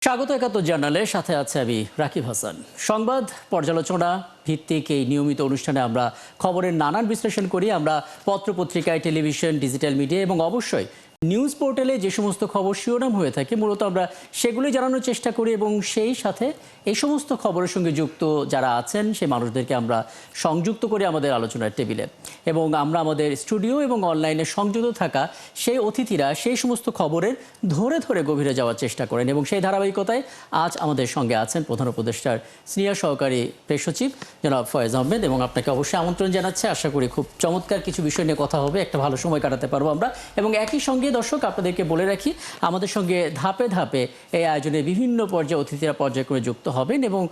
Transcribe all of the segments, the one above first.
স্বাগত একাত্তর জার্নালের সাথে আছে আমি রাকিব হাসান। সংবাদ পর্যালোচনা ভিত্তিক এই নিয়মিত অনুষ্ঠানে আমরা খবরের নানান বিশ্লেষণ করি। আমরা পত্রপত্রিকায়, টেলিভিশন, ডিজিটাল মিডিয়া এবং অবশ্যই নিউজ পোর্টালে যে সমস্ত খবর শিরোনাম হয়ে থাকে মূলত আমরা সেগুলি জানানোর চেষ্টা করি এবং সেই সাথে এই সমস্ত খবরের সঙ্গে যুক্ত যারা আছেন সেই মানুষদেরকে আমরা সংযুক্ত করি আমাদের আলোচনার টেবিলে। এবং আমরা আমাদের স্টুডিও এবং অনলাইনে সংযুক্ত থাকা সেই অতিথিরা সেই সমস্ত খবরের ধরে ধরে গভীরে যাওয়ার চেষ্টা করেন এবং সেই ধারাবাহিকতায় আজ আমাদের সঙ্গে আছেন প্রধান উপদেষ্টার সিনিয়র সহকারী প্রেস সচিব জনাব ফয়েজ আহমেদ। এবং আপনাকে অবশ্যই আমন্ত্রণ জানাচ্ছে। আশা করি খুব চমৎকার কিছু বিষয় নিয়ে কথা হবে, একটা ভালো সময় কাটাতে পারবো আমরা। এবং একই সঙ্গে দর্শক আপনাদেরকে বলে রাখি, আমাদের সঙ্গে ধাপে ধাপে এই আয়োজনে বিভিন্ন পর্যায়ে অতিথিরা পর্যায়ক্রমে যুক্ত হবেন এবং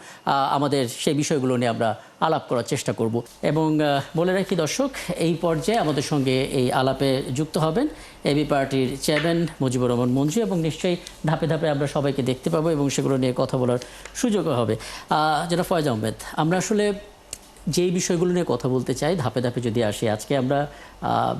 আমাদের সেই বিষয়গুলো নিয়ে আমরা আলাপ করার চেষ্টা করব। এবং বলে রাখি দর্শক, এই পর্যায়ে আমাদের সঙ্গে এই আলাপে যুক্ত হবেন এবি পার্টির চেয়ারম্যান মুজিবুর রহমান মঞ্জু এবং নিশ্চয়ই ধাপে ধাপে আমরা সবাইকে দেখতে পাবো এবং সেগুলো নিয়ে কথা বলার সুযোগও হবে। যেটা ফয়েজ আহমেদ, আমরা আসলে যেই বিষয়গুলো নিয়ে কথা বলতে চাই ধাপে ধাপে যদি আসি, আজকে আমরা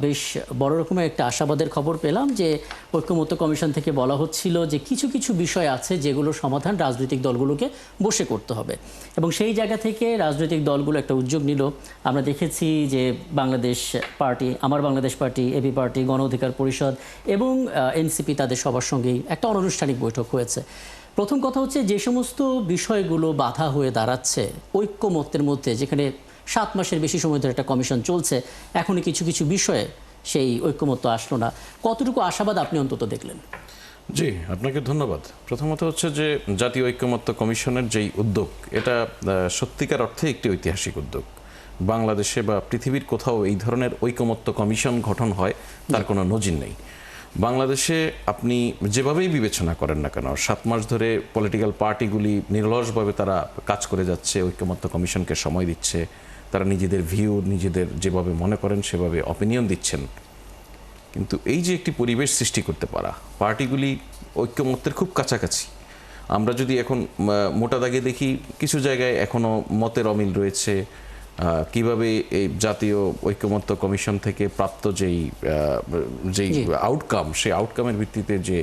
বেশ বড় রকমের একটা আশাবাদের খবর পেলাম যে ঐক্যমত্য কমিশন থেকে বলা হচ্ছিল যে কিছু কিছু বিষয় আছে যেগুলোর সমাধান রাজনৈতিক দলগুলোকে বসে করতে হবে এবং সেই জায়গা থেকে রাজনৈতিক দলগুলো একটা উদ্যোগ নিল। আমরা দেখেছি যে বাংলাদেশ পার্টি, আমার বাংলাদেশ পার্টি, এবি পার্টি, গণ অধিকার পরিষদ এবং এনসিপি তাদের সবার সঙ্গেই একটা অনানুষ্ঠানিক বৈঠক হয়েছে। প্রথম কথা হচ্ছে, যে সমস্ত বিষয়গুলো বাধা হয়ে দাঁড়াচ্ছে ঐক্যমত্যের মধ্যে, যেখানে 7 মাসের বেশি সময় ধরে একটা কমিশন চলছে, এখনই কিছু কিছু বিষয়ে সেই ঐক্যমত্য আসলো না, কতটুকু আশাবাদ আপনি অন্তত দেখলেন? জি, আপনাকে ধন্যবাদ। প্রথমত হচ্ছে যে জাতীয় ঐক্যমত্য কমিশনের যেই উদ্যোগ, এটা সত্যিকার অর্থে একটি ঐতিহাসিক উদ্যোগ। বাংলাদেশে বা পৃথিবীর কোথাও এই ধরনের ঐক্যমত্য কমিশন গঠন হয় তার কোনো নজির নেই। বাংলাদেশে আপনি যেভাবেই বিবেচনা করেন না কেন, 7 মাস ধরে পলিটিক্যাল পার্টিগুলি নিরলসভাবে তারা কাজ করে যাচ্ছে, ঐক্যমত্য কমিশনকে সময় দিচ্ছে, তারা নিজেদের ভিউ নিজেদের যেভাবে মনে করেন সেভাবে অপিনিয়ন দিচ্ছেন। কিন্তু এই যে একটি পরিবেশ সৃষ্টি করতে পারা, পার্টিগুলি ঐক্যমত্যের খুব কাছাকাছি। আমরা যদি এখন মোটা দাগে দেখি, কিছু জায়গায় এখনও মতের অমিল রয়েছে। কিভাবে এই জাতীয় ঐক্যমত্য কমিশন থেকে প্রাপ্ত যেই আউটকাম, সেই আউটকামের ভিত্তিতে যে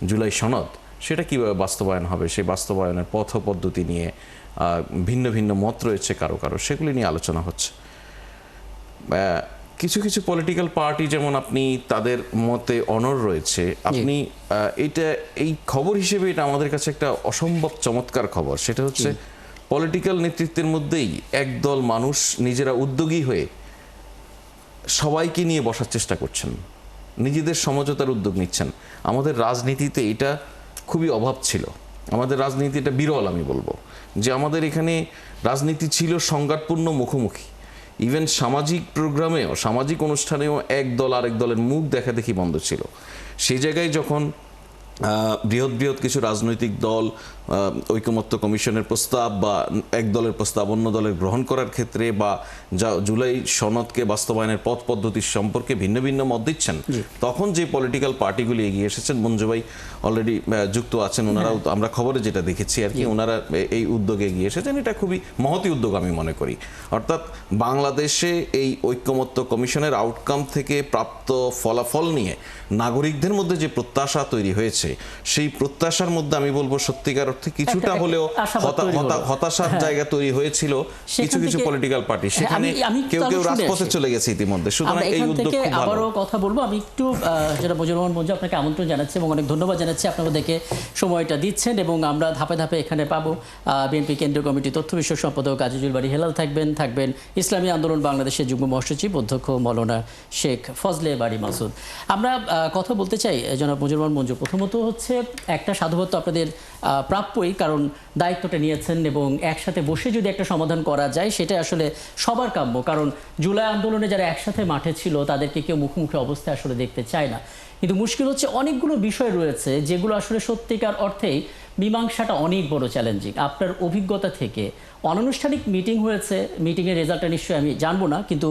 জুলাই সনদ, সেটা কিভাবে বাস্তবায়ন হবে, সেই বাস্তবায়নের পথ পদ্ধতি নিয়ে ভিন্ন ভিন্ন মত রয়েছে কারো কারো, সেগুলি নিয়ে আলোচনা হচ্ছে। কিছু কিছু পলিটিক্যাল পার্টি যেমন আপনি তাদের মতে অনড় রয়েছে, আপনি এই খবর হিসেবে এটা আমাদের কাছে একটা অসম্ভব চমৎকার খবর। সেটা হচ্ছে পলিটিক্যাল নেতৃত্বের মধ্যেই একদল মানুষ নিজেরা উদ্যোগী হয়ে সবাইকে নিয়ে বসার চেষ্টা করছেন, নিজেদের সমঝোতার উদ্যোগ নিচ্ছেন। আমাদের রাজনীতিতে এটা খুবই অভাব ছিল। আমাদের রাজনীতি এটা বিরল, আমি বলবো যে আমাদের এখানে রাজনীতি ছিল সংঘাতপূর্ণ, মুখোমুখি। ইভেন সামাজিক প্রোগ্রামেও, সামাজিক অনুষ্ঠানেও এক দল আরেক দলের মুখ দেখা দেখি বন্ধ ছিল। সেই জায়গায় যখন বৃহৎ বৃহৎ কিছু রাজনৈতিক দল ঐকমত্য কমিশনের প্রস্তাব বা এক দলের প্রস্তাব অন্য দলের গ্রহণ করার ক্ষেত্রে বা জুলাই সনদকে বাস্তবায়নের পথ পদ্ধতির সম্পর্কে ভিন্ন ভিন্ন মত দিচ্ছেন, তখন যে পলিটিক্যাল পার্টিগুলি এগিয়ে এসেছেন, মঞ্জু ভাই অলরেডি যুক্ত আছেন, ওনারাও আমরা খবরে যেটা দেখেছি আর কি, ওনারা এই উদ্যোগে এগিয়ে এসেছেন। এটা খুবই মহতি উদ্যোগ আমি মনে করি। অর্থাৎ বাংলাদেশে এই ঐকমত্য কমিশনের আউটকাম থেকে প্রাপ্ত ফলাফল নিয়ে নাগরিকদের মধ্যে যে প্রত্যাশা তৈরি হয়েছে, সেই প্রত্যাশার মধ্যে আমি বলবো সত্যিকার অর্থে কিছুটা হলেও হতাশার জায়গা তৈরি হয়েছিল কিছু কিছু পলিটিক্যাল পার্টি। সেখানে কেউ কেউ রাজপথে চলে গেছে ইতিমধ্যে। সুতরাং এই উদ্যোগ খুব ভালো। আবারও কথা বলবো, আমি একটু যেটা মুজিবুর রহমান মঞ্জু, আপনাকে আমন্ত্রণ জানাচ্ছি এবং অনেক ধন্যবাদ জানাচ্ছি আপনাদেরকে সময়টা দিচ্ছেন। এবং আমরা ধাপে ধাপে এখানে পাবো বিএনপি কেন্দ্রীয় কমিটি তথ্য বিষয়ক সম্পাদক আজিজুল বাড়ি হেলাল থাকবেন ইসলামী আন্দোলন বাংলাদেশের যুগ্ম মহাসচিব অধ্যক্ষ মৌলানা শেখ ফজলে বাড়ি মাসুদ। আমরা কথা বলতে চাই জনাব মুজিবুর রহমান মঞ্জু, প্রথমত হচ্ছে একটা সাধুবাদ আপনাদের প্রাপ্যই, কারণ দায়িত্বটা নিয়েছেন এবং একসাথে বসে যদি একটা সমাধান করা যায় সেটা আসলে সবার কাম্য। কারণ জুলাই আন্দোলনে যারা একসাথে মাঠে ছিল তাদেরকে কেউ মুখোমুখি অবস্থায় আসলে দেখতে চায় না। কিন্তু মুশকিল হচ্ছে অনেকগুলো বিষয় রয়েছে যেগুলো আসলে সত্যিকার অর্থেই মীমাংসাটা অনেক বড় চ্যালেঞ্জিং। আপনার অভিজ্ঞতা থেকে অনানুষ্ঠানিক মিটিং হয়েছে, মিটিংয়ের রেজাল্টটা নিশ্চয়ই আমি জানবো না, কিন্তু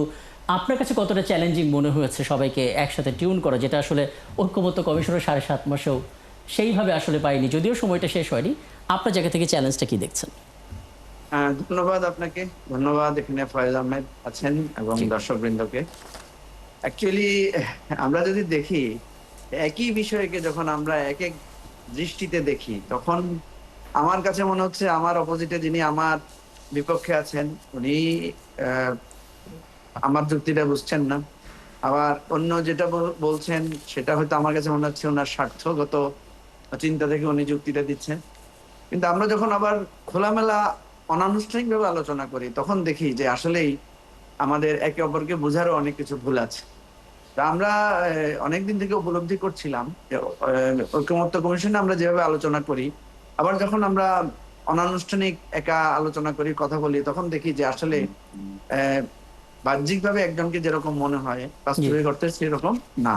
আপনার কাছে কতটা চ্যালেঞ্জিং মনে হয়েছে সবাইকে একসাথে টিউন করা, যেটা আসলে ঐক্যমত্য কমিশনের 7.5 মাসেও সেইভাবে আসলে পাইনি, যদিও সময়টা শেষ হয়নি। আপনার জায়গা থেকে চ্যালেঞ্জটা কি দেখছেন? ধন্যবাদ আপনাকে, ধন্যবাদ এখানে ফয়েজ আহমেদ আছেন এবং দর্শকবৃন্দকে। অ্যাকচুয়ালি আমরা যদি দেখি একই বিষয়কে যখন আমরা এক এক দৃষ্টিতে দেখি, তখন আমার কাছে মনে হচ্ছে আমার অপোজিটে যিনি আমার বিপক্ষে আছেন উনি আহ, আমার যুক্তিটা বুঝছেন না। আবার অন্য যেটা বলছেন সেটা হয়তো আমার কাছে মনে হচ্ছে ওনার স্বার্থগত চিন্তা থেকে উনি যুক্তিটা দিচ্ছেন। কিন্তু আমরা যখন আবার খোলামেলা অনানুষ্ঠানিক ভাবে আলোচনা করি তখন দেখি যে আসলেই আমাদের একে অপরকে বোঝারও অনেক কিছু ভুল আছে। তা আমরা অনেকদিন থেকে উপলব্ধি করছিলাম যে ঐকমত্য কমিশনে আমরা যেভাবে আলোচনা করি, আবার যখন আমরা অনানুষ্ঠানিক একা আলোচনা করি, কথা বলি, তখন দেখি যে আসলে বাহ্যিকভাবে একজনকে যেরকম মনে হয় বাস্তবিক অর্থে সেরকম না।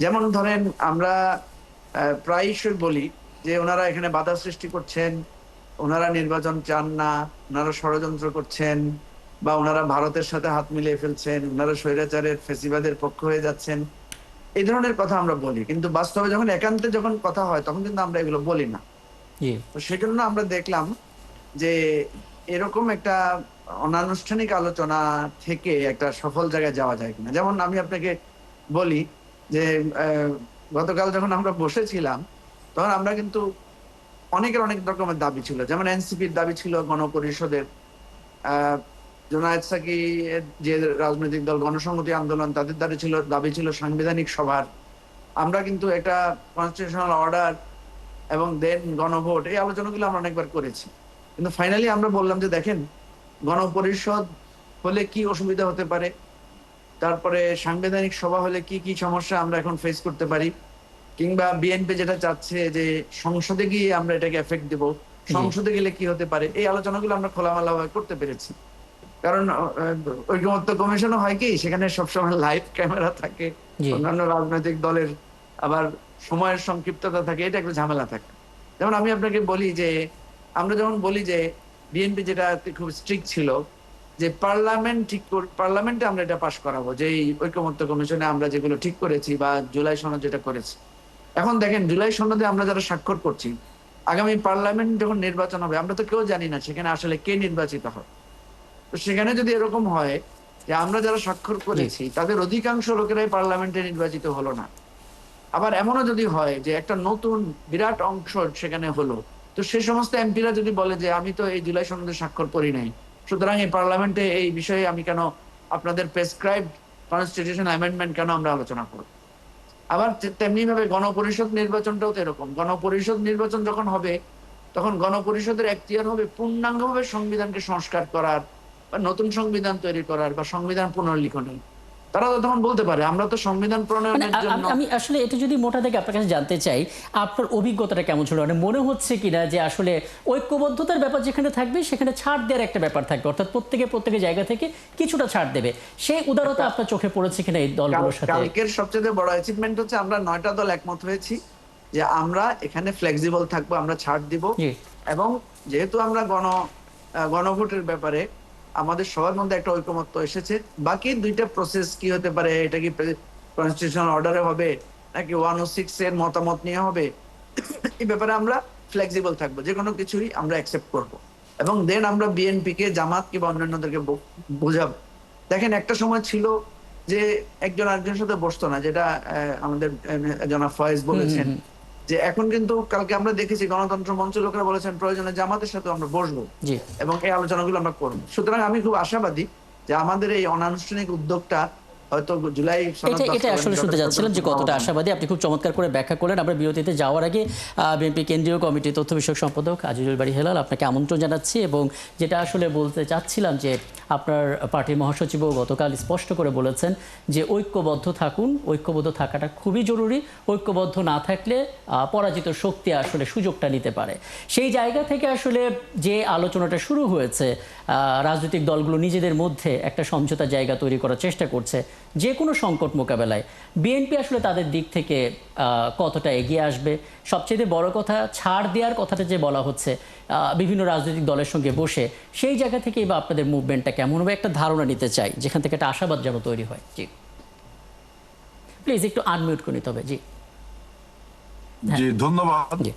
যেমন ধরেন আমরা প্রায়শই বলি যে ওনারা এখানে বাধা সৃষ্টি করছেন, ওনারা নির্বাচন চান না, ওনারা ষড়যন্ত্র করছেন, বা ওনারা ভারতের সাথে হাত মিলিয়ে ফেলছেন, ওনারা স্বৈরাচারের ফেসিবাদের পক্ষ হয়ে যাচ্ছেন, এই ধরনের কথা আমরা বলি। কিন্তু বাস্তবে যখন একান্তে যখন কথা হয় তখন কিন্তু আমরা এগুলো বলি না। জি তো সেজন্য আমরা দেখলাম যে এরকম একটা অনানুষ্ঠানিক আলোচনা থেকে একটা সফল জায়গায় যাওয়া যায় কিনা। যেমন আমি আপনাকে বলি যে গতকাল যখন আমরা বসেছিলাম তখন আমরা কিন্তু অনেকের অনেক রকমের দাবি ছিল। যেমন এনসিপির দাবি ছিল গণপরিষদের, জোনায়েদ সাকি যে রাজনৈতিক দল গণসংহতি আন্দোলন তাদের দাবি ছিল সাংবিধানিক সভার। আমরা কিন্তু একটা কনস্টিটিউশনাল অর্ডার এবং দেন গণভোট, এই আলোচনাগুলো আমরা অনেকবার করেছি। কিন্তু ফাইনালি আমরা বললাম যে দেখেন, গণপরিষদ হলে কি অসুবিধা হতে পারে, তারপরে সাংবিধানিক সভা হলে কি কি সমস্যা আমরা এখন ফেস করতে পারি, কিংবা বিএনপি যেটা চাচ্ছে যে সংসদে গিয়ে আমরা এটাকে এফেক্ট দেব, সংসদে গেলে কি হতে পারে, এই আলোচনাগুলো আমরা খোলামেলা ভাবে করতে পেরেছি। কারণ ঐকমত্য কমিশনও হয় কি, সেখানে সবসময় লাইভ ক্যামেরা থাকে, জি অন্যান্য রাজনৈতিক দলের আবার সময়ের সংক্ষিপ্ততা থাকে, এটা একটা ঝামেলা থাকে। যেমন আমি আপনাকে বলি যে আমরা যেমন বলি যে বিএনপি যেটা খুব স্ট্রিক্ট ছিল যে পার্লামেন্টে আমরা এটা পাশ করাবো, যে এই ঐকমত্য কমিশনে আমরা যেগুলো ঠিক করেছি বা জুলাই সনদ যেটা করেছি। এখন দেখেন জুলাই সনদে আমরা যারা স্বাক্ষর করছি, আগামী পার্লামেন্ট যখন নির্বাচন হবে আমরা তো কেউ জানি না সেখানে আসলে কে নির্বাচিত হবে। তো সেখানে যদি এরকম হয় যে আমরা যারা স্বাক্ষর করেছি তাদের অধিকাংশ লোকেরাই পার্লামেন্টে নির্বাচিত হলো না, আবার এমনও যদি হয় যে একটা নতুন বিরাট অংশ সেখানে হলো, তো সে সমস্ত এমপিরা যদি বলে যে আমি তো এই জুলাই সনদে স্বাক্ষর করি নাই, সুতরাং এই পার্লামেন্টে এই বিষয়ে আমি কেন আপনাদের প্রেসক্রাইব কনস্টিটিউশন অ্যামেন্ডমেন্ট কেন আমরা আলোচনা করব। আবার তেমনি ভাবে গণপরিষদ নির্বাচনটাও তো এরকম। গণপরিষদ নির্বাচন যখন হবে তখন গণপরিষদের এখতিয়ার হবে পূর্ণাঙ্গভাবে সংবিধানকে সংস্কার করার বা নতুন সংবিধান তৈরি করার বা সংবিধান পুনর্লিখনের। তারা তো তখন বলতে পারে আমরা তো সংবিধান মানে প্রণয়নের জন্য। আমি আসলে এটা যদি মোটা থেকে আপনার কাছে জানতে চাই, আপনার অভিজ্ঞতাটা কেমন ছিল? মানে মনে হচ্ছে কিনা যে আসলে ঐক্যবদ্ধতার ব্যাপার যেখানে থাকবে সেখানে ছাড় দেওয়ার একটা ব্যাপার থাকবে, অর্থাৎ প্রত্যেকের জায়গা থেকে কিছুটা ছাড় দেবে, সেই উদারতা আপনার চোখে পড়েছে কিনা এই দলগুলোর সাথে? কালকের সবচেয়ে বড় অ্যাচিভমেন্ট হচ্ছে আমরা 9টা দল একমত হয়েছি যে আমরা এখানে ফ্লেক্সিবল থাকবো, আমরা ছাড় দিব। জি এবং যেহেতু আমরা গণভোটের ব্যাপারে আমাদের সবার মধ্যে একটা ঐকমত্য এসেছে, বাকি 2টা প্রসেস কি হতে পারে, এটা কি কনস্টিটিউশনাল অর্ডারে হবে নাকি 106 এর মতামত নিয়ে হবে, এই ব্যাপারে আমরা ফ্লেক্সিবল থাকবো, যে কোনো কিছুই আমরা অ্যাকসেপ্ট করব। এবং দেন আমরা বিএনপি কে, জামাত কিংবা অন্যান্যদেরকে বোঝাবো। দেখেন একটা সময় ছিল যে একজন আরেকজনের সাথে বসতো না, যেটা আমাদের জনাব ফয়েজ বলেছেন, যে এখন কিন্তু কালকে আমরা দেখেছি গণতন্ত্র মঞ্চের লোকেরা বলেছেন প্রয়োজনে জামাতের সাথে আমরা বসবো জি এবং এই আলোচনাগুলো আমরা করবো। সুতরাং আমি খুব আশাবাদী যে আমাদের এই অনানুষ্ঠানিক উদ্যোগটা হয়তো জুলাই এটা আসলে শুনতে যাচ্ছিলাম যে কতটা আশাবাদী। আপনি খুব চমৎকার করে ব্যাখ্যা করলেন। আমরা বিরতিতে যাওয়ার আগে বিএনপি কেন্দ্রীয় কমিটির তথ্য বিষয়ক সম্পাদক আজিজুল বারী হেলাল, আপনাকে আমন্ত্রণ জানাচ্ছি। এবং যেটা আসলে বলতে চাচ্ছিলাম যে আপনার পার্টির মহাসচিবও গতকাল স্পষ্ট করে বলেছেন যে ঐক্যবদ্ধ থাকুন, ঐক্যবদ্ধ থাকাটা খুবই জরুরি। ঐক্যবদ্ধ না থাকলে পরাজিত শক্তি আসলে সুযোগটা নিতে পারে। সেই জায়গা থেকে আসলে যে আলোচনাটা শুরু হয়েছে, রাজনৈতিক দলগুলো নিজেদের মধ্যে একটা সমঝোতার জায়গা তৈরি করার চেষ্টা করছে যে কোনো সংকট মোকাবেলায়। বিএনপি আসলে তাদের দিক থেকে কতটা এগিয়ে আসবে? সবচেয়ে বড় কথা, ছাড় দেওয়ার কথাটা যে বলা হচ্ছে বিভিন্ন রাজনৈতিক দলের সঙ্গে বসে, সেই জায়গা থেকেই বা আপনাদের মুভমেন্টটা কেমন হবে একটা ধারণা নিতে চাই, যেখান থেকে একটা আশাবাদ যেন তৈরি হয়। জি প্লিজ একটু আনমিউট করে নিতে হবে। জি জি ধন্যবাদ। জি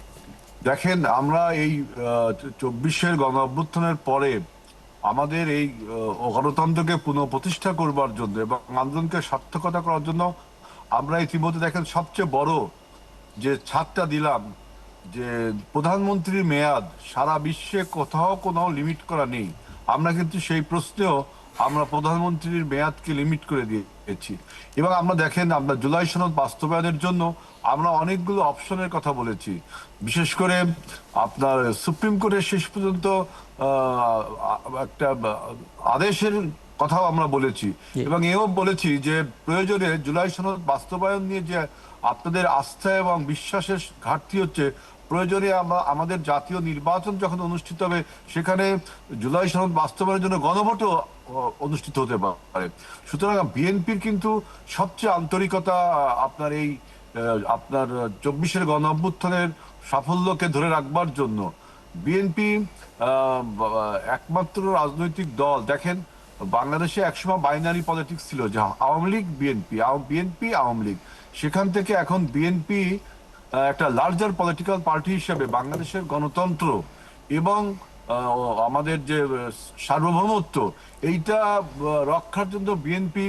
দেখেন, আমরা এই 24-এর গণ অভ্যুত্থানের পরে আমাদের এই গণতন্ত্রকে পুনঃপ্রতিষ্ঠা করবার জন্য এবং আন্দোলনকে সার্থকতা করার জন্য আমরা ইতিমধ্যে দেখেন সবচেয়ে বড় যে ছাড়টা দিলাম যে প্রধানমন্ত্রীর মেয়াদ সারা বিশ্বে কোথাও কোনো লিমিট করা নেই। আমরা কিন্তু সেই প্রশ্নেও আমরা প্রধানমন্ত্রীর মেয়াদকে লিমিট করে দিয়েছি। এবং আমরা দেখেন, আমরা জুলাই সনদ বাস্তবায়নের জন্য আমরা অনেকগুলো অপশনের কথা বলেছি। বিশেষ করে আপনার সুপ্রিম কোর্টের শেষ পর্যন্ত একটা আদেশের কথাও আমরা বলেছি, এবং এও বলেছি যে প্রয়োজনে জুলাই সনদ বাস্তবায়ন নিয়ে যে আপনাদের আস্থা এবং বিশ্বাসের ঘাটতি হচ্ছে, প্রয়োজনে আমরা আমাদের জাতীয় নির্বাচন যখন অনুষ্ঠিত হবে সেখানে জুলাই সনদ বাস্তবায়নের জন্য গণভোটও অনুষ্ঠিত হতে পারে। সুতরাং বিএনপির কিন্তু সবচেয়ে আন্তরিকতা আপনার এই আপনার 24-এর গণ অভ্যুত্থানের সাফল্যকে ধরে রাখবার জন্য। বিএনপি একমাত্র রাজনৈতিক দল, দেখেন বাংলাদেশে একসময় বাইনারি পলিটিক্স ছিল, যে আওয়ামী লীগ বিএনপি, বিএনপি আওয়ামী লীগ, সেখান থেকে এখন বিএনপি একটা লার্জার পলিটিক্যাল পার্টি হিসেবে বাংলাদেশের গণতন্ত্র এবং আমাদের যে সার্বভৌমত্ব, এইটা রক্ষার জন্য বিএনপি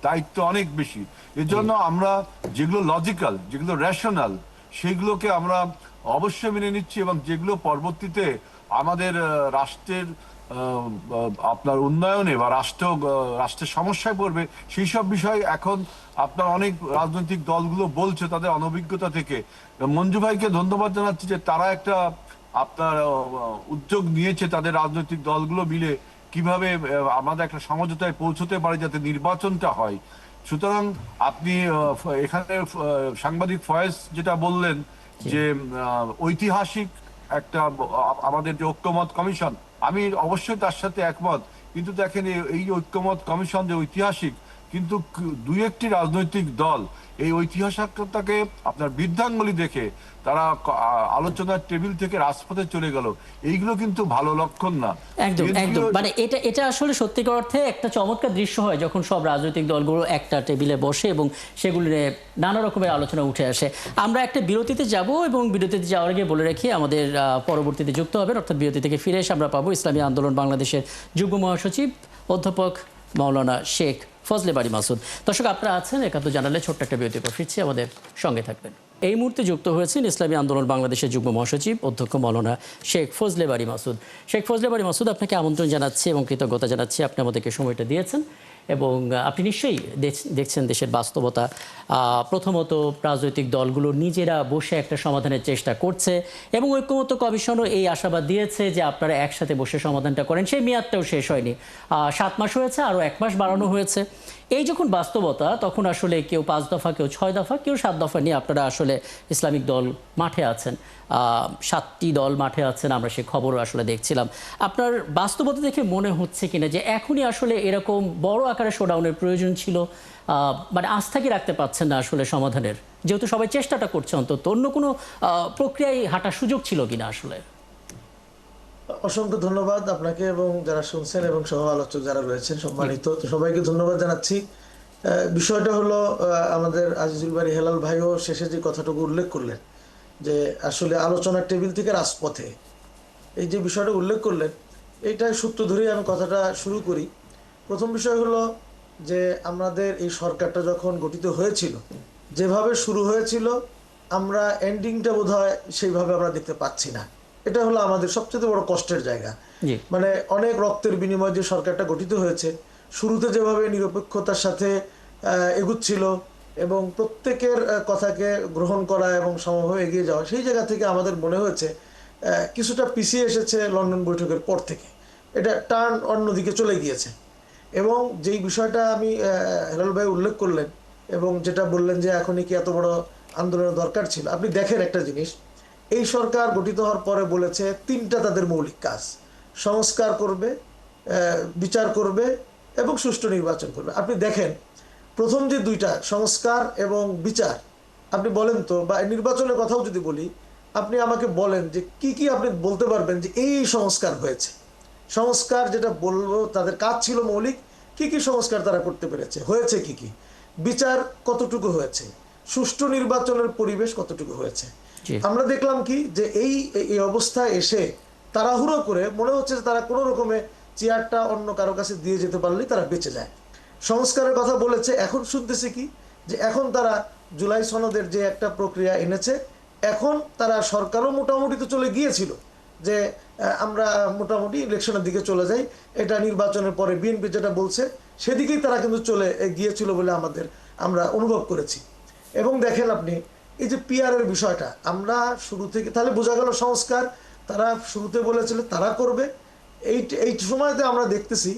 দায়িত্ব অনেক বেশি। এজন্য আমরা যেগুলো লজিক্যাল, যেগুলো রেশনাল, সেগুলোকে আমরা অবশ্যই মেনে নিচ্ছি, এবং যেগুলো পরবর্তীতে আমাদের রাষ্ট্রের আপনার উন্নয়নে বা রাষ্ট্রের সমস্যায় পড়বে, সেই সব বিষয় এখন আপনার অনেক রাজনৈতিক দলগুলো বলছে তাদের অনভিজ্ঞতা থেকে। মঞ্জু ভাইকে ধন্যবাদ জানাচ্ছি যে তারা একটা আপনার উদ্যোগ নিয়েছে, তাদের রাজনৈতিক দলগুলো মিলে কিভাবে আমাদের একটা সমঝোতায় পৌঁছতে পারে যাতে নির্বাচনটা হয়। সুতরাং আপনি এখানে সাংবাদিক ফয়েজ যেটা বললেন যে ঐতিহাসিক একটা আমাদের যে ঐক্যমত কমিশন, আমি অবশ্যই তার সাথে একমত। কিন্তু দেখেন এই ঐক্যমত কমিশন যে ঐতিহাসিক, কিন্তু দুই একটি রাজনৈতিক দল এই ঐতিহাসিকতাকে আপনার বৃদ্ধাঙ্গুলি দেখে তারা আলোচনার টেবিল থেকে রাজপথে চলে গেল। এইগুলো কিন্তু ভালো লক্ষণ না। একদম একদম, মানে এটা আসলে সত্যিকার অর্থে একটা চমৎকার দৃশ্য হয় যখন সব রাজনৈতিক দলগুলো একটা টেবিলে বসে এবং সেগুলো নিয়ে নানা রকমের আলোচনা উঠে আসে। আমরা একটা বিরতিতে যাব, এবং বিরতিতে যাওয়ার আগে বলে রাখি আমাদের পরবর্তীতে যুক্ত হবেন, অর্থাৎ বিরতি থেকে ফিরে এসে আমরা পাবো ইসলামী আন্দোলন বাংলাদেশের যুগ্ম মহাসচিব অধ্যাপক মাওলানা শেখ ফজলে বারী মাসুদ। দর্শক, আপনারা আছেন একাত্তর জানালে, ছোট্ট একটা বিরতির পর ফিরছি, আমাদের সঙ্গে থাকবেন। এই মুহূর্তে যুক্ত হয়েছেন ইসলামী আন্দোলন বাংলাদেশের যুগ্ম মহাসচিব অধ্যক্ষ মাওলানা শেখ ফজলে বারী মাসুদ। শেখ ফজলে বারী মাসুদ, আপনাকে আমন্ত্রণ জানাচ্ছি এবং কৃতজ্ঞতা জানাচ্ছি, আপনি আমাদেরকে সময়টা দিয়েছেন এবং আপনি নিশ্চয়ই দেখছেন দেশের বাস্তবতা। প্রথমত, রাজনৈতিক দলগুলো নিজেরা বসে একটা সমাধানের চেষ্টা করছে, এবং ঐক্যমত্য কমিশনও এই আশাবাদ দিয়েছে যে আপনারা একসাথে বসে সমাধানটা করেন। সেই মেয়াদটাও শেষ হয়নি, 7 মাস হয়েছে, আরও 1 মাস বাড়ানো হয়েছে। এই যখন বাস্তবতা, তখন আসলে কেউ 5 দফা, কেউ 6 দফা, কেউ 7 দফা নিয়ে আপনারা আসলে ইসলামিক দল মাঠে আছেন, 7টি দল মাঠে আছেন, আমরা সে খবরও আসলে দেখছিলাম। আপনার বাস্তবতা দেখে মনে হচ্ছে কিনা যে এখনই আসলে এরকম বড় আকারে শোডাউনের প্রয়োজন ছিল? মানে আস্থা কি রাখতে পারছেন না আসলে সমাধানের, যেহেতু সবাই চেষ্টাটা করছে, অন্তত অন্য কোনো প্রক্রিয়ায় হাঁটার সুযোগ ছিল কিনা আসলে? অসংখ্য ধন্যবাদ আপনাকে এবং যারা শুনছেন এবং সহ আলোচক যারা রয়েছেন সম্মানিত সবাইকে ধন্যবাদ জানাচ্ছি। বিষয়টা হলো আমাদের আজিজুল বারী হেলাল ভাইও শেষে যে কথাটুকু উল্লেখ করলেন যে আসলে আলোচনার টেবিল থেকে রাজপথে, এই যে বিষয়টা উল্লেখ করলেন, এইটাই সূত্র ধরেই আমি কথাটা শুরু করি। প্রথম বিষয় হলো যে আমাদের এই সরকারটা যখন গঠিত হয়েছিল, যেভাবে শুরু হয়েছিল, আমরা এন্ডিংটা বোধহয় সেইভাবে আমরা দেখতে পাচ্ছি না। এটা হলো আমাদের সবচেয়ে বড় কষ্টের জায়গা। মানে অনেক রক্তের বিনিময়ে যে সরকারটা গঠিত হয়েছে, শুরুতে যেভাবে নিরপেক্ষতার সাথে এগুচ্ছিল এবং প্রত্যেকের কথাকে গ্রহণ করা এবং সমভাবে এগিয়ে যাওয়া, সেই জায়গা থেকে আমাদের মনে হয়েছে কিছুটা পিছিয়ে এসেছে লন্ডন বৈঠকের পর থেকে, এটা টার্ন অন্যদিকে চলে গিয়েছে। এবং যেই বিষয়টা আমি হেলাল ভাই উল্লেখ করলেন এবং যেটা বললেন যে এখনই কি এত বড় আন্দোলনের দরকার ছিল, আপনি দেখেন একটা জিনিস, এই সরকার গঠিত হওয়ার পরে বলেছে 3টা তাদের মৌলিক কাজ: সংস্কার করবে, বিচার করবে এবং সুষ্ঠু নির্বাচন করবে। আপনি দেখেন প্রথম যে 2টা, সংস্কার এবং বিচার, আপনি বলেন তো, বা নির্বাচনের কথাও যদি বলি, আপনি আমাকে বলেন যে কি কি আপনি বলতে পারবেন যে এই সংস্কার হয়েছে। সংস্কার যেটা বলবো তাদের কাজ ছিল মৌলিক, কি কি সংস্কার তারা করতে পেরেছে, হয়েছে কি কি, বিচার কতটুকু হয়েছে, সুষ্ঠু নির্বাচনের পরিবেশ কতটুকু হয়েছে। আমরা দেখলাম কি যে এই অবস্থায় এসে তাড়াহুড়ো করে মনে হচ্ছে যে তারা কোনো রকমে চেয়ারটা অন্য কারো কাছে দিয়ে যেতে পারলেই তারা বেঁচে যায়। সংস্কারের কথা বলেছে, এখন শুনতেছি কি যে এখন তারা জুলাই সনদের যে একটা প্রক্রিয়া এনেছে, এখন তারা সরকারও মোটামুটি তো চলে গিয়েছিল যে আমরা মোটামুটি ইলেকশনের দিকে চলে যাই, এটা নির্বাচনের পরে বিএনপি যেটা বলছে সেদিকেই তারা কিন্তু চলে গিয়েছিল বলে আমরা অনুভব করেছি। এবং দেখেন আপনি এই যে পিআর এর বিষয়টা, আমরা শুরু থেকে তাহলে বোঝা গেল সংস্কার তারা শুরুতে বলেছিল তারা করবে, এই সময়তে আমরা দেখতেছি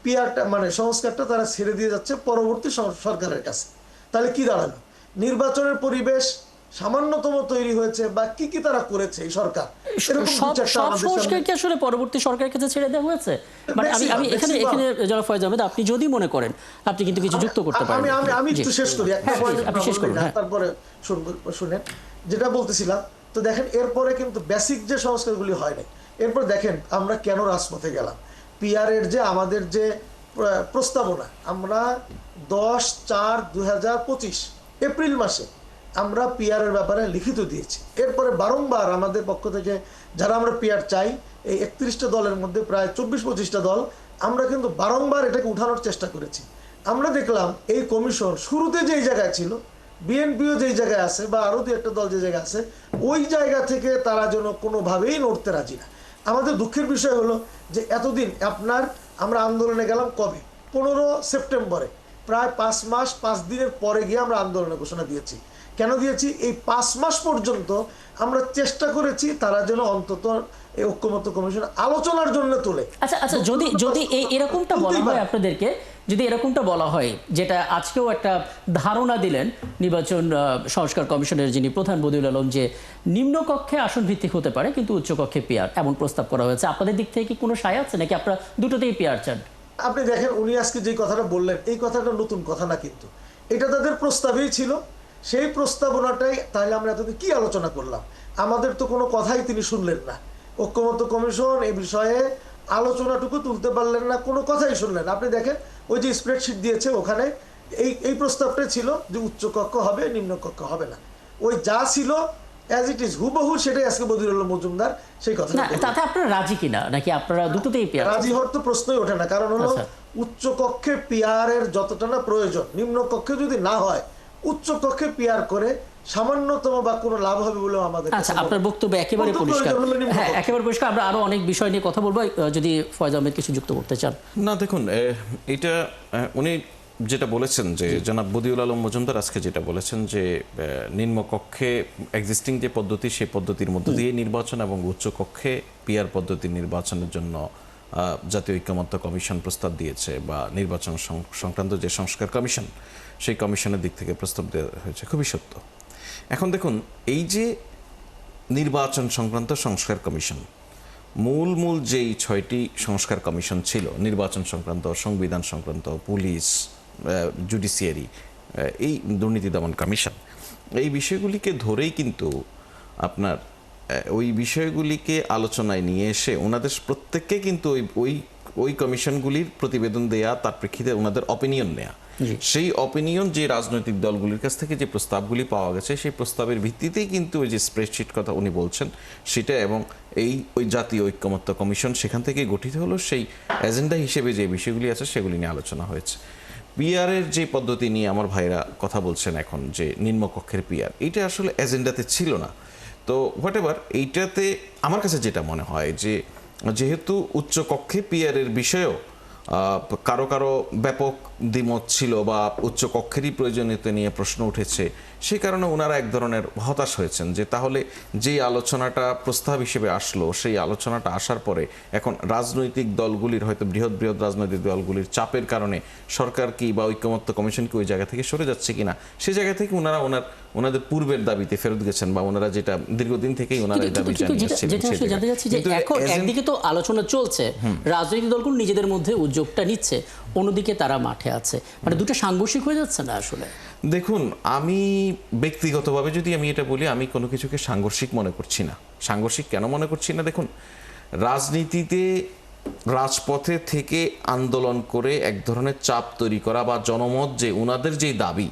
পিআরটা মানে সংস্কারটা তারা ছেড়ে দিয়ে যাচ্ছে পরবর্তী সরকারের কাছে। তাহলে কি দাঁড়ালো? নির্বাচনের পরিবেশ সামান্যতম তৈরি হয়েছে বা কি তারা করেছে এই সরকার, এরকম দু চারটা সব আমাদের সংস্কার সামনে- কি আসলে পরবর্তী সরকারের কাছে ছেড়ে দেওয়া হয়েছে? মানে আমি এখানে জনাব ফয়েজ আহমেদ, আপনি যদি মনে করেন আপনি কিন্তু কিছু যুক্ত করতে পারেন। আমি একটু শেষ করি, একটা হ্যাঁ, point আপনি শেষ করুন, বললেন, হ্যাঁ। তারপরে শুনেন যেটা বলতেছিলাম। তো দেখেন এরপরে কিন্তু বেসিক যে সংস্কারগুলি হয় নাই। এরপর দেখেন আমরা কেন রাজপথে গেলাম। পিআর এর যে আমাদের যে প্রস্তাবনা, আমরা 10/4/2025 এপ্রিল মাসে আমরা পিআর এর ব্যাপারে লিখিত দিয়েছি। এরপরে বারংবার আমাদের পক্ষ থেকে যারা আমরা পিআর চাই, এই 31টা দলের মধ্যে প্রায় 24-25টা দল, আমরা কিন্তু বারংবার এটাকে উঠানোর চেষ্টা করেছি। আমরা দেখলাম এই কমিশন শুরুতে যেই জায়গায় ছিল, বিএনপিও যেই জায়গায় আছে বা আরো দু একটা দল যে জায়গায় আছে, ওই জায়গা থেকে তারা যেন কোনোভাবেই নড়তে রাজি না। আমাদের দুঃখের বিষয় হলো যে এতদিন আমরা আন্দোলনে গেলাম কবে? 15 সেপ্টেম্বরে, প্রায় 5 মাস 5 দিনের পরে গিয়ে আমরা আন্দোলনের ঘোষণা দিয়েছি। কেন দিয়েছি? এই 5 মাস পর্যন্ত আমরা চেষ্টা করেছি তারা যেন অন্তত এই ঐক্যমত্য কমিশন আলোচনার জন্য তোলে। আচ্ছা, যদি এরকমটা বলা হয় আপনাদেরকে, যদি এরকমটা বলা হয়, যেটা আজকেও একটা ধারণা দিলেন নির্বাচন সংস্কার কমিশনের যিনি প্রধান বদিউল আলম, যে নিম্নকক্ষে আসন ভিত্তিক হতে পারে কিন্তু উচ্চকক্ষে পিআর, এমন প্রস্তাব করা হয়েছে, আপনাদের দিক থেকে কি কোনো সায় আছে নাকি আপনারা দুটোতেই পিআর চান? আপনি দেখেন উনি আজকে যে কথাটা বললেন, এই কথাটা নতুন কথা না, কিন্তু এটা তাদের প্রস্তাবেই ছিল। সেই প্রস্তাবনাটাই তাহলে আমরা এতদিন কি আলোচনা করলাম? আমাদের তো কোনো কথাই তিনি শুনলেন না। ঐক্যমত্য কমিশন এই বিষয়ে আলোচনাটুকু তুলতে পারলেন না, কোনো কথাই শুনলেন। আপনি দেখেন ওই যে স্প্রেডশিট দিয়েছে, ওখানে এই প্রস্তাবটা ছিল যে উচ্চকক্ষ হবে, নিম্নকক্ষ হবে না। ওই যা ছিল অ্যাজ ইট ইজ হুবহু সেটাই আজকে বদিউল আলম মজুমদার সেই কথা না, তাতে আপনারা রাজি কিনা, নাকি আপনারা দুটোতেই পিআর? রাজি হওয়ার তো প্রশ্নই ওঠে না। কারণ হলো উচ্চকক্ষে পিআর এর যতটা না প্রয়োজন, নিম্নকক্ষে যদি না হয়, উচ্চকক্ষে পিআর করে সামান্যতম বা কোনো লাভ হবে বলে আমাদের আচ্ছা, আপনার বক্তব্য একেবারে পরিষ্কার। হ্যাঁ, একেবারে পরিষ্কার। আমরা আরো অনেক বিষয় নিয়ে কথা বলবো, যদি ফয়েজ আহমেদ কিছু যুক্ত করতে চান। না, দেখুন, এটা উনি যেটা বলেছেন যে জনাব বদিউল আলম মজুমদার আজকে যেটা বলেছেন যে নিম্নকক্ষে এক্সিস্টিং যে পদ্ধতি, সেই পদ্ধতির মধ্য দিয়ে নির্বাচন এবং উচ্চকক্ষে পিআর পদ্ধতির নির্বাচনের জন্য জাতীয় ঐক্যমত্য কমিশন প্রস্তাব দিয়েছে, বা নির্বাচন সংক্রান্ত যে সংস্কার কমিশন, সেই কমিশনের দিক থেকে প্রস্তাব দেওয়া হয়েছে, খুবই সত্য। এখন দেখুন, এই যে নির্বাচন সংক্রান্ত সংস্কার কমিশন, মূল যেই 6টি সংস্কার কমিশন ছিল, নির্বাচন সংক্রান্ত, সংবিধান সংক্রান্ত, পুলিশ, জুডিশিয়ারি, এই দুর্নীতি দমন কমিশন, এই বিষয়গুলিকে ধরেই কিন্তু আপনার ওই বিষয়গুলিকে আলোচনায় নিয়ে এসে ওনাদের প্রত্যেককে কিন্তু ওই কমিশনগুলির প্রতিবেদন দেয়া, তার প্রেক্ষিতে ওনাদের অপিনিয়ন নেয়া, সেই অপিনিয়ন যে রাজনৈতিক দলগুলির কাছ থেকে যে প্রস্তাবগুলি পাওয়া গেছে, সেই প্রস্তাবের ভিত্তিতেই কিন্তু ওই যে স্প্রেডশিট কথা উনি বলছেন সেটা, এবং ওই জাতীয় ঐক্যমত্য কমিশন সেখান থেকে গঠিত হলো, সেই এজেন্ডা হিসেবে যে বিষয়গুলি আছে সেগুলি নিয়ে আলোচনা হয়েছে। পিআরের যে পদ্ধতি নিয়ে আমার ভাইরা কথা বলছেন এখন, যে নিম্নকক্ষের পিআর, এটা আসলে এজেন্ডাতে ছিল না। তো হোয়াট এভার, এইটাতে আমার কাছে যেটা মনে হয় যে যেহেতু উচ্চকক্ষে পিআরের বিষয়েও কারো ব্যাপক দ্বিমত ছিল বা উচ্চকক্ষেরই প্রয়োজনীয়তা নিয়ে প্রশ্ন উঠেছে, সেই কারণে ওনারা এক ধরনের হতাশ হয়েছেন যে তাহলে যেই আলোচনাটা প্রস্তাব হিসেবে আসলো, সেই আলোচনাটা আসার পরে এখন রাজনৈতিক দলগুলির, হয়তো বৃহৎ রাজনৈতিক দলগুলির চাপের কারণে সরকার কি বা ঐক্যমত্য কমিশন কি ওই জায়গা থেকে সরে যাচ্ছে কিনা, সেই জায়গা থেকে ওনাদের পূর্বের দাবিতে ফেরত গেছেন, বা ওনারা যেটা দীর্ঘদিন থেকেই ওনারা এই দাবি জানিয়ে আসছিলেন। এখন একদিকে তো আলোচনা চলছে, রাজনৈতিক দলগুলো নিজেদের মধ্যে উদ্যোগটা নিচ্ছে, অন্যদিকে তারা মাঠে আছে, মানে দুটো সাংঘর্ষিক হয়ে যাচ্ছে না আসলে? দেখুন, আমি ব্যক্তিগতভাবে যদি আমি এটা বলি, আমি কোনো কিছুকে সাংঘর্ষিক মনে করছি না। সাংঘর্ষিক কেন মনে করছি না? দেখুন, রাজনীতিতে রাজপথে থেকে আন্দোলন করে এক ধরনের চাপ তৈরি করা, বা জনমত যে ওনাদের যে দাবি,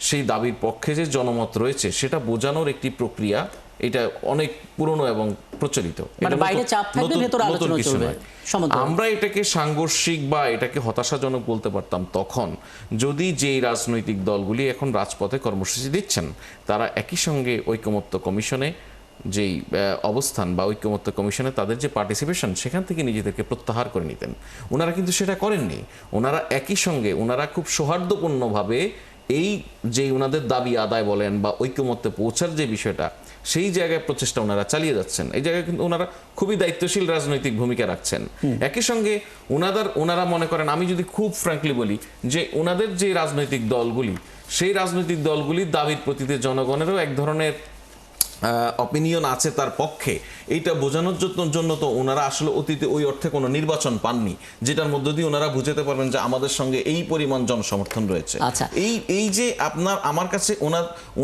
সেই দাবির পক্ষে যে জনমত রয়েছে সেটা বোঝানোর একটি প্রক্রিয়া এটা অনেক পুরনো এবং প্রচলিত। মানে এটা বাইরে চাপ থাকবে, নতুন- ভেতরে নতুন আলোচনা কিছু চলবে নয়। সমান্তরাল। আমরা এটাকে সাংঘর্ষিক বা এটাকে হতাশাজনক বলতে পারতাম তখন যদি যেই রাজনৈতিক দলগুলি এখন রাজপথে কর্মসূচি দিচ্ছেন তারা একই সঙ্গে ঐকমত্য কমিশনে যেই অবস্থান বা ঐকমত্য কমিশনে তাদের যে পার্টিসিপেশন সেখান থেকে নিজেদেরকে প্রত্যাহার করে নিতেন। ওনারা কিন্তু সেটা করেননি। ওনারা একই সঙ্গে ওনারা খুব সৌহার্দ্যপূর্ণভাবে এই যে ওনাদের দাবি আদায় বলেন বা ঐকমত্যে পৌঁছার যে বিষয়টা সেই জায়গায় প্রচেষ্টা ওনারা চালিয়ে যাচ্ছেন। এই জায়গায় কিন্তু ওনারা খুবই দায়িত্বশীল রাজনৈতিক ভূমিকা রাখছেন। একই সঙ্গে ওনারা মনে করেন, আমি যদি খুব ফ্র্যাঙ্কলি বলি, যে ওনাদের যে রাজনৈতিক দলগুলি সেই রাজনৈতিক দলগুলির দাবির প্রতিতে জনগণেরও এক ধরনের অপিনিয়ন আছে তার পক্ষে। এইটা বোঝানোর জন্য তো ওনারা আসলে অতীতে ওই অর্থে কোনো নির্বাচন পাননি যেটার মধ্য দিয়ে ওনারা বুঝাতে পারবেন যে আমাদের সঙ্গে এই পরিমাণ জনসমর্থন রয়েছে। আচ্ছা। এই যে আমার কাছে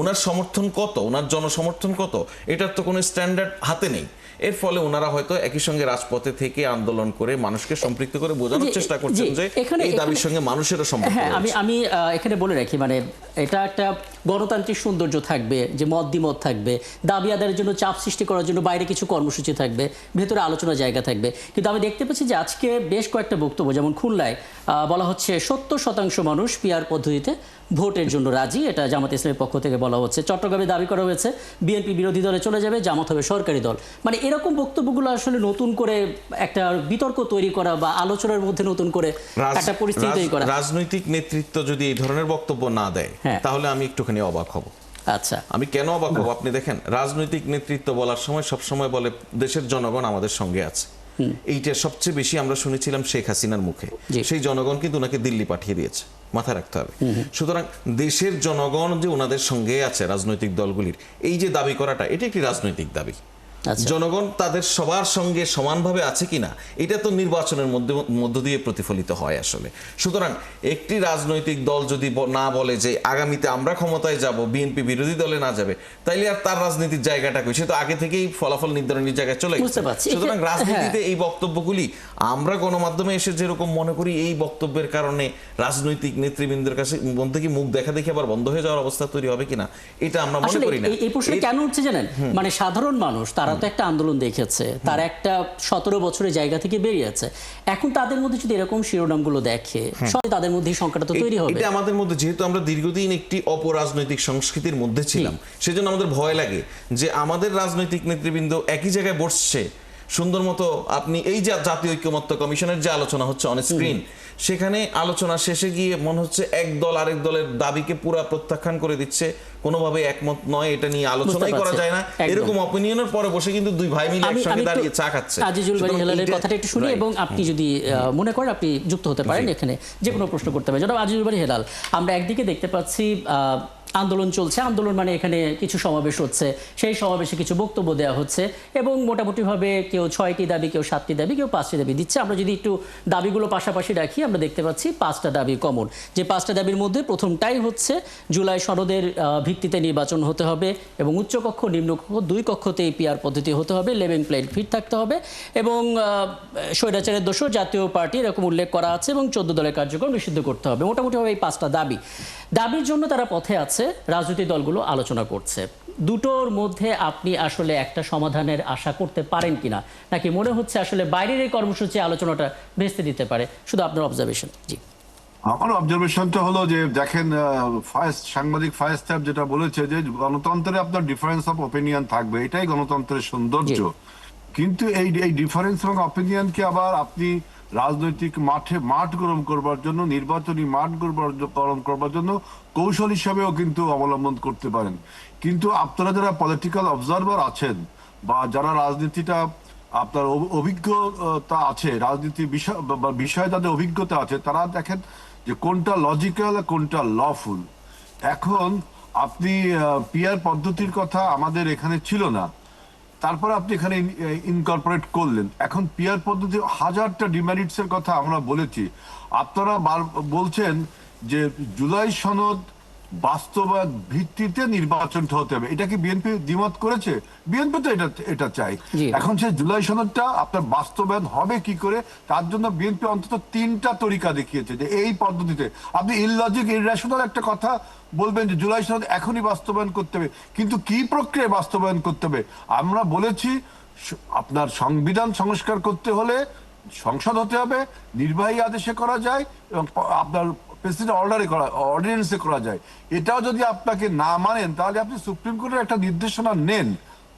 ওনার সমর্থন কত, ওনার জনসমর্থন কত, এটার তো কোনো স্ট্যান্ডার্ড হাতে নেই। এর ফলে ওনারা হয়তো একই সঙ্গে রাজপথে থেকে আন্দোলন করে মানুষকে সম্পৃক্ত করে বোঝানোর চেষ্টা করছেন যে এই দাবির সঙ্গে মানুষেরও সম্পর্ক হ্যাঁ, রয়েছে। আমি এখানে বলে রাখি, মানে এটা একটা গণতান্ত্রিক সৌন্দর্য থাকবে, যে মত দ্বিমত থাকবে, দাবি আদায়ের জন্য চাপ সৃষ্টি করার জন্য বাইরে কিছু কর্মসূচি থাকবে, ভেতরে আলোচনার জায়গা থাকবে। কিন্তু আমি দেখতে পাচ্ছি যে আজকে বেশ কয়েকটা বক্তব্য, যেমন খুলনায় বলা হচ্ছে 70% মানুষ পিআর পদ্ধতিতে ভোটের জন্য রাজি, এটা জামাত ইসলামের পক্ষ থেকে বলা হচ্ছে। চট্টগ্রামে দাবি করা হয়েছে বিএনপি বিরোধী দলে চলে যাবে, জামাত হবে সরকারি দল। মানে এরকম বক্তব্যগুলো আসলে নতুন করে একটা বিতর্ক তৈরি করা বা আলোচনার মধ্যে নতুন করে একটা পরিস্থিতি তৈরি করা। রাজনৈতিক নেতৃত্ব যদি এই ধরনের বক্তব্য না দেয় তাহলে আমি একটুখানি অবাক হব। আচ্ছা, আমি কেন অবাক হব? আপনি দেখেন, রাজনৈতিক নেতৃত্ব বলার সময় সবসময় বলে দেশের জনগণ আমাদের সঙ্গে আছে। এইটা সবচেয়ে বেশি আমরা শুনেছিলাম শেখ হাসিনার মুখে। সেই জনগণ কিন্তু ওনাকে দিল্লি পাঠিয়ে দিয়েছে, মাথায় রাখতে হবে। সুতরাং দেশের জনগণ যে ওনাদের সঙ্গে আছে রাজনৈতিক দলগুলির, এই যে দাবি করাটা, এটা একটি রাজনৈতিক দাবি। জনগণ তাদের সবার সঙ্গে সমানভাবে আছে কিনা এটা তো নির্বাচনের মধ্য দিয়ে প্রতিফলিত হয় আসলে। সুতরাং একটি রাজনৈতিক দল যদি না বলে যে আগামীতে আমরা ক্ষমতায় যাব, বিএনপি বিরোধী দলে না যাবে, তাইলে আর তার রাজনীতির জায়গাটা কই? সে তো আগে থেকেই ফলাফল নির্ধারণের জায়গায় চলে গেছে। সুতরাং রাজনীতিতে এই বক্তব্যগুলি আমরা গণমাধ্যমে এসে যেরকম মনে করি এই বক্তব্যের কারণে রাজনৈতিক নেতৃবৃন্দের কাছে মধ্যে কি মুখ দেখা দেখে আবার বন্ধ হয়ে যাওয়ার অবস্থা তৈরি হবে কিনা, এটা আমরা মনে করি না। এই প্রশ্ন কেন উঠছে জানেন? মানে সাধারণ মানুষ তারা তো একটা আন্দোলন দেখেছে, তার একটা 17 বছরের জায়গা থেকে বেরিয়েছে। এখন তাদের মধ্যে যদি এরকম শিরোনামগুলো দেখে, সবাই তাদের মধ্যে সংকটটা তো তৈরি হবে। এটা আমাদের মধ্যে, যেহেতু আমরা দীর্ঘদিন একটি অপরাজনৈতিক সংস্কৃতির মধ্যে ছিলাম, সেজন্য আমাদের ভয় লাগে যে আমাদের রাজনৈতিক নেতৃবৃন্দ একই জায়গায় বসছে সুন্দর মতো। আপনি এই যে জাতীয় ঐক্যমত্য কমিশনের যে আলোচনা হচ্ছে অন স্ক্রিন, সেখানে আলোচনা শেষে গিয়ে মনে হচ্ছে এক দল আরেক দলের দাবিকে পুরো প্রত্যাখ্যান করে দিচ্ছে, কোনোভাবে একমত নয়, এটা নিয়ে আলোচনাই করা যায় না, এরকম অপিনিয়নের পরে বসে কিন্তু দুই ভাই মিলে একসঙ্গে দাঁড়িয়ে চা খাচ্ছে। আজিজুল বারী হেলালের কথাটা একটু শুনি এবং আপনি যদি মনে করেন আপনি যুক্ত হতে পারেন, এখানে যে কোনো প্রশ্ন করতে পারেন। জনাব আজিজুল বারী হেলাল, আমরা একদিকে দেখতে পাচ্ছি আন্দোলন চলছে, আন্দোলন মানে এখানে কিছু সমাবেশ হচ্ছে, সেই সমাবেশে কিছু বক্তব্য দেওয়া হচ্ছে এবং মোটামুটিভাবে কেউ 6টি দাবি, কেউ 7টি দাবি, কেউ 5টি দাবি দিচ্ছে। আমরা যদি একটু দাবিগুলো পাশাপাশি রাখি, আমরা দেখতে পাচ্ছি 5টা দাবি কমন। যে 5টা দাবির মধ্যে প্রথমটাই হচ্ছে জুলাই সনদের ভিত্তিতে নির্বাচন হতে হবে এবং উচ্চকক্ষ নিম্নকক্ষ 2 কক্ষতেই পিআর পদ্ধতি হতে হবে, লেভেল প্লেইং ফিল্ড থাকতে হবে এবং স্বৈরাচারের দোষর জাতীয় পার্টি এরকম উল্লেখ করা আছে এবং 14 দলের কার্যক্রম নিষিদ্ধ করতে হবে। মোটামুটিভাবে এই 5টা দাবির জন্য তারা পথে আছে, রাজনৈতিক দলগুলো আলোচনা করছে। দুটোর মধ্যে আপনি আসলে একটা সমাধানের আশা করতে পারেন কিনা, নাকি মনে হচ্ছে আসলে বাইরের এই কর্মসূচি আলোচনাটা ভেস্তে দিতে পারে? শুধু আপনার অবজারভেশন। জি, আমার অবজারভেশনটা হলো যে দেখেন, সাংবাদিক ফায়েজ সাহেব যেটা বলেছে যে গণতন্ত্রে আপনার ডিফারেন্স অফ ওপিনিয়ন থাকবে, এটাই গণতন্ত্রের সৌন্দর্য। কিন্তু এই ডিফারেন্স এবং অপিনিয়নকে আবার আপনি রাজনৈতিক মাঠ গরম করবার জন্য, নির্বাচনী মাঠ গরম করবার জন্য কৌশল হিসাবেও কিন্তু অবলম্বন করতে পারেন। কিন্তু আপনারা যারা পলিটিক্যাল অবজারভার আছেন বা যারা রাজনীতিটা আপনার অভিজ্ঞতা আছে, রাজনীতির বিষয়ে যাদের অভিজ্ঞতা আছে, তারা দেখেন যে কোনটা লজিক্যাল আর কোনটা লফুল। এখন আপনি পিআর পদ্ধতির কথা আমাদের এখানে ছিল না, তারপরে আপনি এখানে ইনকর্পোরেট করলেন। এখন পিআর পদ্ধতি হাজারটা ডিমেরিটস এর কথা আমরা বলেছি। আপনারা বলছেন যে জুলাই সনদ বাস্তবায়ন ভিত্তিতে নির্বাচনটা হতে হবে। এটা কি বিএনপি দ্বিমত করেছে? বিএনপি তো এটা চাই। জি। এখন সেই জুলাই সনদটা আপনার বাস্তবায়ন হবে কি করে, তার জন্য বিএনপি অন্তত 3টা তরিকা দেখিয়েছে যে এই পদ্ধতিতে আপনি ইললজিক ইররেশনাল একটা কথা বলবেন যে জুলাই সনদ এখনই বাস্তবায়ন করতে হবে, কিন্তু কি প্রক্রিয়ায় বাস্তবায়ন করতে হবে? আমরা বলেছি আপনার সংবিধান সংস্কার করতে হলে সংসদ হতে হবে, নির্বাহী আদেশে করা যায় এবং আপনার প্রেসিডেন্ট অর্ডিন্যান্সে করা যায়। এটাও যদি আপনাকে না মানেন তাহলে আপনি সুপ্রিম কোর্টের একটা নির্দেশনা নেন,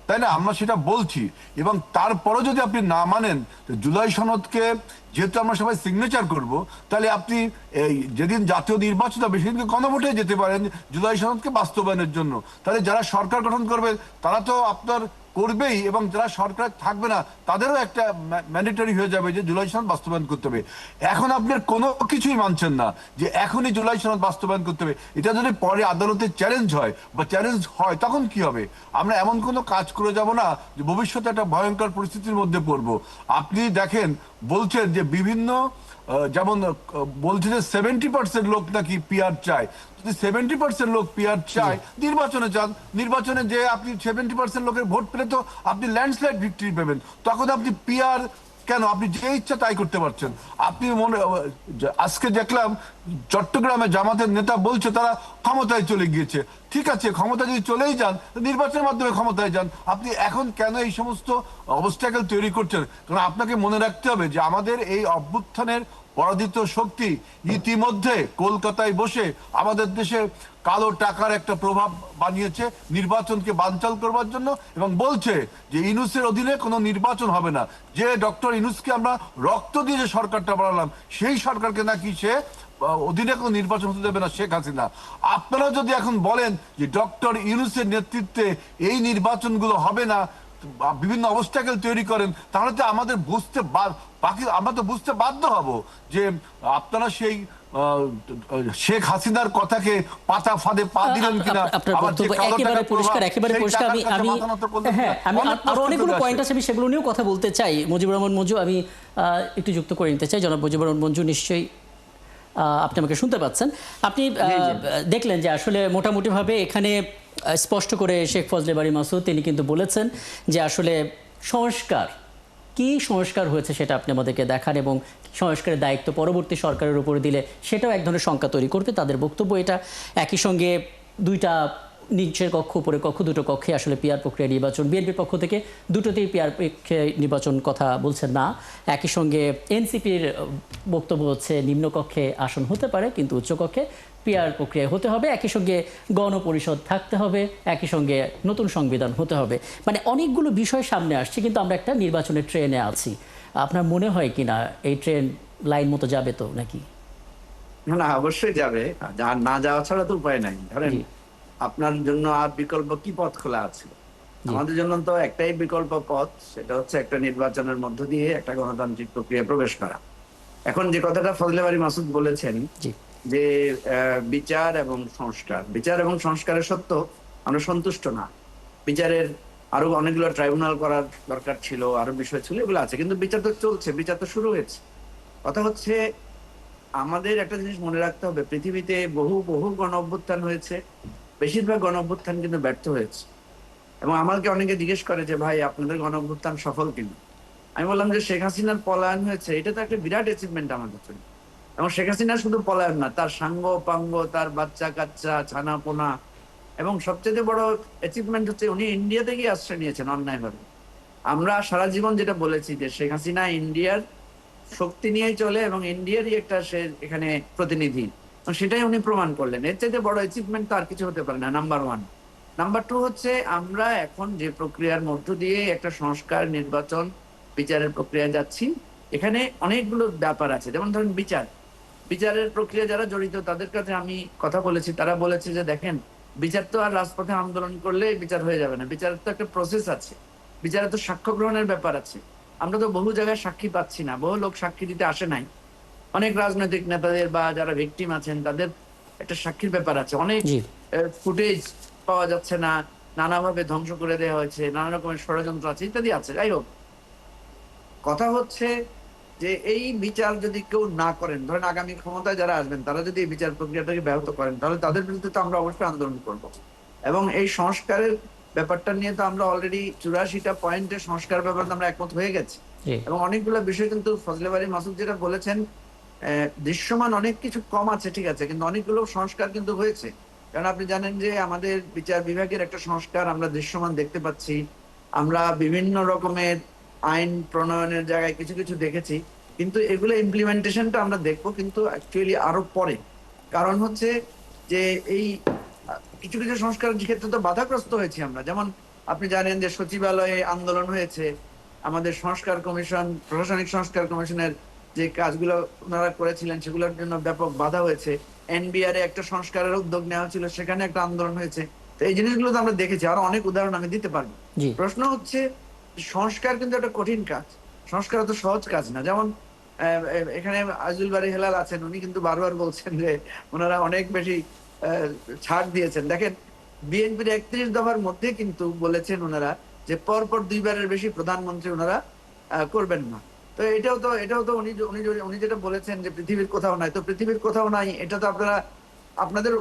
তাই না? আমরা সেটা বলছি। এবং তারপরে যদি আপনি না মানেন, জুলাই সনদকে যেহেতু আমরা সবাই সিগনেচার করব, তাহলে আপনি এই যেদিন জাতীয় নির্বাচন হবে সেদিনকে গণভোটে যেতে পারেন জুলাই সনদকে বাস্তবায়নের জন্য। তাহলে যারা সরকার গঠন করবে তারা তো আপনার করবেই, এবং যারা সরকার থাকবে না তাদেরও একটা ম্যান্ডেটরি হয়ে যাবে যে জুলাই সনদ বাস্তবায়ন করতে হবে। এখন আপনার কোনো কিছুই মানছেন না যে এখনই জুলাই সনদ বাস্তবায়ন করতে হবে। এটা যদি পরে আদালতে চ্যালেঞ্জ হয় বা চ্যালেঞ্জ হয় তখন কি হবে? আমরা এমন কোনো কাজ করে যাব না যে ভবিষ্যতে একটা ভয়ঙ্কর পরিস্থিতির মধ্যে পড়বো। আপনি দেখেন বলছেন যে বিভিন্ন যেমন বলছে যে 70% লোক নাকি পিআর চায়। যদি 70% লোক পিআর চায়, নির্বাচনে যান, নির্বাচনে যে আপনি 70% লোকের ভোট পেলে তো আপনি ল্যান্ডস্লাইড ভিক্টরি পাবেন, তখন আপনি পিআর কেন? আপনি যে ইচ্ছা তাই করতে পারছেন। আপনি আজকে দেখলাম চট্টগ্রামে জামাতের নেতা বলছে তারা ক্ষমতায় চলে গিয়েছে। ঠিক আছে, ক্ষমতা যদি চলেই যান, নির্বাচনের মাধ্যমে ক্ষমতায় যান। আপনি এখন কেন এই সমস্ত অবস্টাকেল তৈরি করছেন? কারণ আপনাকে মনে রাখতে হবে যে আমাদের এই অভ্যুত্থানের পরাজিত শক্তি ইতিমধ্যে কলকাতায় বসে আমাদের দেশে কালো টাকার একটা প্রভাব বানিয়েছে নির্বাচনকে বানচাল করবার জন্য, এবং বলছে যে ইউনূসের অধীনে কোনো নির্বাচন হবে না। যে ডক্টর ইউনূসকে আমরা রক্ত দিয়ে যে সরকারটা বানালাম, সেই সরকারকে নাকি সে অধীনে কোনো নির্বাচন হতে দেবে না শেখ হাসিনা। আপনারা যদি এখন বলেন যে ডক্টর ইউনূসের নেতৃত্বে এই নির্বাচনগুলো হবে না, বিভিন্ন অবস্টাকেল তৈরি করেন, তাহলে তো আমাদের আমরা তো বুঝতে বাধ্য হব যে আপনারা সেই শেখ হাসিনার কথাকে পাতা ফাঁদে পা দিলেন কিনা। আপনার বক্তব্য একেবারে পরিষ্কার। আমি আরো অনেকগুলো পয়েন্ট আছে, আমি সেগুলো নিয়েও কথা বলতে চাই। মুজিবুর রহমান মঞ্জু, আমি একটু যুক্ত করে নিতে চাই। জনাব মুজিবুর রহমান মঞ্জু, নিশ্চয়ই আপনি আমাকে শুনতে পাচ্ছেন। আপনি দেখলেন যে আসলে মোটামুটিভাবে এখানে স্পষ্ট করে শেখ ফজলে বারী মাসুদ তিনি কিন্তু বলেছেন যে আসলে কি সংস্কার হয়েছে সেটা আপনি আমাদেরকে দেখান, এবং সংস্কারের দায়িত্ব পরবর্তী সরকারের উপর দিলে সেটাও এক ধরনের শঙ্কা তৈরি করবে। তাদের বক্তব্য এটা। একই সঙ্গে দুইটা নিচের কক্ষ উপরে কক্ষ, দুটো কক্ষে আসলে পিআর প্রক্রিয়া নির্বাচন, বিএনপির পক্ষ থেকে দুটোতেই পিআর নির্বাচন কথা বলছেন না। একই সঙ্গে এনসিপির বক্তব্য হচ্ছে নিম্নকক্ষে আসন হতে পারে কিন্তু উচ্চকক্ষে পিআর প্রক্রিয়া হতে হবে। একই সঙ্গে গণপরিষদ থাকতে হবে, একই সঙ্গে নতুন সংবিধান হতে হবে। মানে অনেকগুলো বিষয় সামনে আসছে, কিন্তু আমরা একটা নির্বাচনের ট্রেনে আছি। আপনার মনে হয় কিনা এই ট্রেন লাইন মতো যাবে তো নাকি? না, অবশ্যই যাবে। আর না যাওয়া ছাড়া তো উপায় নাই। ধরেন আপনার জন্য আর বিকল্প কি পথ খোলা আছে? আমাদের জন্য তো একটাই বিকল্প পথ, সেটা হচ্ছে একটা নির্বাচনের মধ্য দিয়ে একটা গণতান্ত্রিক প্রক্রিয়া প্রবেশ করা। এখন যে কথাটা ফজলে বারী মাসুদ বলেছেন যে বিচার এবং সংস্কারের সত্য আমরা সন্তুষ্ট না। বিচারের আরো অনেকগুলো ট্রাইব্যুনাল করার দরকার ছিল, আরো বিষয় ছিল, এগুলো আছে, কিন্তু বিচার তো চলছে, বিচার তো শুরু হয়েছে। কথা হচ্ছে আমাদের একটা জিনিস মনে রাখতে হবে, পৃথিবীতে বহু বহু গণ অভ্যুত্থান হয়েছে, বেশিরভাগ গণ অভ্যুত্থান কিন্তু ব্যর্থ হয়েছে। এবং আমাকে অনেকে জিজ্ঞেস করে যে ভাই আপনাদের গণ অভ্যুত্থান সফল কিনা। আমি বললাম যে শেখ হাসিনার পলায়ন হয়েছে, এটা তো একটা বিরাট অ্যাচিভমেন্ট আমাদের জন্য। এবং শেখ হাসিনা শুধু পলায়ন না, তার সাঙ্গ পাঙ্গ, তার বাচ্চা কাচ্চা, ছানা পোনা, এবং সবচেয়ে বড় অ্যাচিভমেন্ট হচ্ছে উনি ইন্ডিয়া থেকে আশ্রয় নিয়েছেন অন্যায়ভাবে। আমরা সারা জীবন যেটা বলেছি যে শেখ হাসিনা ইন্ডিয়ার শক্তি নিয়েই চলে এবং ইন্ডিয়ারই একটা সে এখানে প্রতিনিধি, সেটাই উনি প্রমাণ করলেন। এর চাইতে বড় অ্যাচিভমেন্ট তো আর কিছু হতে পারে না, নাম্বার 1। নাম্বার 2 হচ্ছে আমরা এখন যে প্রক্রিয়ার মধ্য দিয়ে একটা সংস্কার, নির্বাচন, বিচারের প্রক্রিয়া যাচ্ছি, এখানে অনেকগুলো ব্যাপার আছে। যেমন ধরেন বিচারের প্রক্রিয়া যারা জড়িত তাদের কাছে আমি কথা বলেছি, তারা বলেছে যে দেখেন বিচার তো আর রাজপথে আন্দোলন করলে বিচার হয়ে যাবে না, বিচারের তো একটা প্রসেস আছে, বিচারে তো সাক্ষ্য গ্রহণের ব্যাপার আছে। আমরা তো বহু জায়গায় সাক্ষী পাচ্ছি না, বহু লোক সাক্ষী দিতে আসে নাই, অনেক রাজনৈতিক নেতাদের বা যারা ভিকটিম আছেন তাদের একটা সাক্ষীর ব্যাপার আছে, অনেক ফুটেজ পাওয়া যাচ্ছে না, নানাভাবে ধ্বংস করে দেওয়া হয়েছে, নানা রকমের ষড়যন্ত্র আছে, ইত্যাদি আছে। যাই হোক, কথা হচ্ছে যে এই বিচার যদি কেউ না করেন, ধরেন আগামী ক্ষমতায় যারা আসবেন তারা যদি এই বিচার প্রক্রিয়াটাকে ব্যাহত করেন, তাহলে তাদের বিরুদ্ধে তো আমরা অবশ্যই আন্দোলন করব। এবং এই সংস্কারের ব্যাপারটা নিয়ে তো আমরা অলরেডি 84টা পয়েন্টে সংস্কার ব্যাপারে আমরা একমত হয়ে গেছি। জি। এবং অনেকগুলো বিষয় কিন্তু ফজলে বাড়ি মাসুদ যেটা বলেছেন, দৃশ্যমান অনেক কিছু কম আছে, ঠিক আছে, কিন্তু অনেকগুলো সংস্কার কিন্তু হয়েছে। কারণ আপনি জানেন যে আমাদের বিচার বিভাগের একটা সংস্কার আমরা দৃশ্যমান দেখতে পাচ্ছি। আমরা বিভিন্ন রকমের আইন প্রণয়নের জায়গায় কিছু কিছু দেখেছি, কিন্তু এগুলো ইমপ্লিমেন্টেশনটা আমরা দেখবো কিন্তু অ্যাকচুয়ালি আরো পরে। কারণ হচ্ছে যে এই কিছু কিছু সংস্কারের ক্ষেত্রে তো বাধাগ্রস্ত হয়েছি আমরা। যেমন আপনি জানেন যে সচিবালয়ে আন্দোলন হয়েছে, আমাদের সংস্কার কমিশন, প্রশাসনিক সংস্কার কমিশনের যে কাজগুলো ওনারা করেছিলেন সেগুলোর জন্য ব্যাপক বাধা হয়েছে। এনবিআর এ একটা সংস্কারের উদ্যোগ নেওয়া হয়েছিল, সেখানে একটা আন্দোলন হয়েছে। তো এই জিনিসগুলো তো আমরা দেখেছি, আরো অনেক উদাহরণ আমি দিতে পারবো। জি। প্রশ্ন হচ্ছে সংস্কার কিন্তু একটা কঠিন কাজ, সংস্কার তো সহজ কাজ না। যেমন এখানে আজিজুল বারী হেলাল আছেন, উনি কিন্তু বারবার বলছেন যে ওনারা অনেক বেশি ছাড় দিয়েছেন। দেখেন বিএনপির 31 দফার মধ্যে কিন্তু বলেছেন ওনারা যে পরপর 2বারের বেশি প্রধানমন্ত্রী ওনারা করবেন না। তো এটাও তো উনি যেটা বলেছেন যে পৃথিবীর কোথাও নাই, তো পৃথিবীর কোথাও নাই এটা তো আপনাদের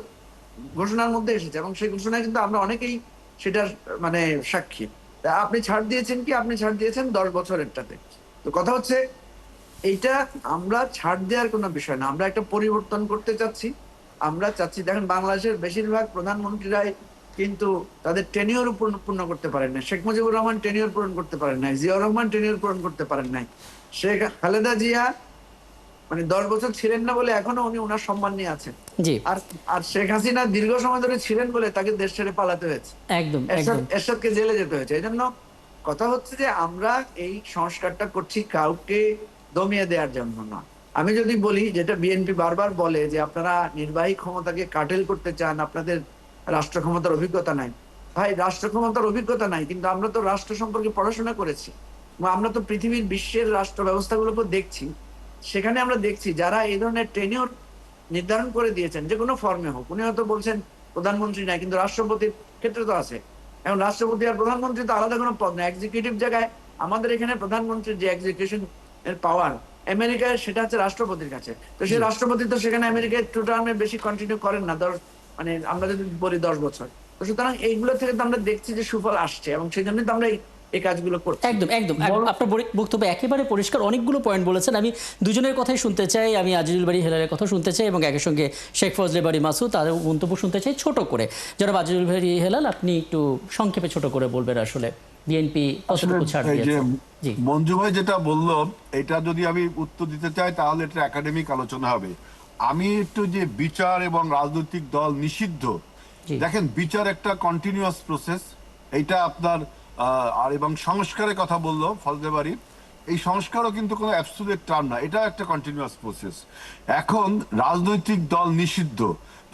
ঘোষণার মধ্যে এসেছে, এবং সেই ঘোষণায় কিন্তু আমরা অনেকেই সেটার মানে সাক্ষী। তা আপনি ছাড় দিয়েছেন কি? আপনি ছাড় দিয়েছেন 10 বছরেরটাতে। তো কথা হচ্ছে এইটা আমরা ছাড় দেওয়ার কোনো বিষয় না, আমরা একটা পরিবর্তন করতে চাচ্ছি। আমরা চাচ্ছি, দেখেন বাংলাদেশের বেশিরভাগ প্রধানমন্ত্রীরাই কিন্তু তাদের টেনিওর পূর্ণ করতে পারেন না। শেখ মুজিবুর রহমান টেনিওর পূরণ করতে পারেন নাই, জিয়াউর রহমান টেনিওর পূরণ করতে পারেন নাই, শেখ খালেদা জিয়া মানে 10 বছর ছিলেন না বলে এখনো উনি ওনার সম্মান নিয়ে আছেন। জি। আর শেখ হাসিনা দীর্ঘ সময় ধরে ছিলেন বলে তাকে দেশ ছেড়ে পালাতে হয়েছে, একদম একদম। এরশাদকে জেলে যেতে হয়েছে। এই জন্য কথা হচ্ছে যে আমরা এই সংস্কারটা করছি কাউকে দমিয়ে দেওয়ার জন্য না। আমি যদি বলি, যেটা বিএনপি বারবার বলে যে আপনারা নির্বাহী ক্ষমতাকে কাটেল করতে চান, আপনাদের রাষ্ট্র ক্ষমতার অভিজ্ঞতা নাই। ভাই, রাষ্ট্র ক্ষমতার অভিজ্ঞতা নাই, কিন্তু আমরা তো রাষ্ট্র সম্পর্কে পড়াশোনা করেছি, আমরা তো পৃথিবীর বিশ্বের রাষ্ট্র ব্যবস্থাগুলোকে দেখছি। সেখানে আমরা দেখছি যারা এই ধরনের টেনিওর নির্ধারণ করে দিয়েছেন, যে কোনো ফর্মে হোক, উনি হয়তো বলছেন প্রধানমন্ত্রী নাই, কিন্তু রাষ্ট্রপতির ক্ষেত্রে তো আছে। এখন রাষ্ট্রপতি আর প্রধানমন্ত্রী তো আলাদা কোনো পদ না, এক্সিকিউটিভ জায়গায়। আমাদের এখানে প্রধানমন্ত্রীর যে এক্সিকিউশন এর পাওয়ার, আমেরিকায় সেটা হচ্ছে রাষ্ট্রপতির কাছে। তো সেই রাষ্ট্রপতি তো সেখানে আমেরিকায় 2 টার্মের বেশি কন্টিনিউ করেন না, মানে আমরা যদি বলি 10 বছর। তো সুতরাং এইগুলো থেকে তো আমরা দেখছি যে সুফল আসছে, এবং সেই জন্যই তো আমরা এই কাজগুলো করছি। একদম একদম। আপনার বক্তব্য একেবারে পরিষ্কার, অনেকগুলো পয়েন্ট বলেছেন। আমি দুজনের কথাই শুনতে চাই, আমি আজিজুল বারী হেলালের কথা শুনতে চাই এবং একই সঙ্গে শেখ ফজলে বারী মাসুদ তাদের মন্তব্য শুনতে চাই ছোট করে। যারা আজিজুল বারী হেলাল, আপনি একটু সংক্ষেপে ছোট করে বলবেন আসলে বিএনপি কতটুকু ছাড় দিয়েছে। জি। মঞ্জু ভাই যেটা বললো, এটা যদি আমি উত্তর দিতে চাই তাহলে এটা একাডেমিক আলোচনা হবে। আমি একটু যে বিচার এবং রাজনৈতিক দল নিষিদ্ধ, দেখেন বিচার একটা কন্টিনিউয়াস প্রসেস, এইটা আপনার আর এবং সংস্কারের কথা বললো ফজলে বারী, এই সংস্কারও কিন্তু কোনো অ্যাবসলিউট টার্ম না, এটা একটা কন্টিনিউয়াস প্রসেস। এখন রাজনৈতিক দল নিষিদ্ধ,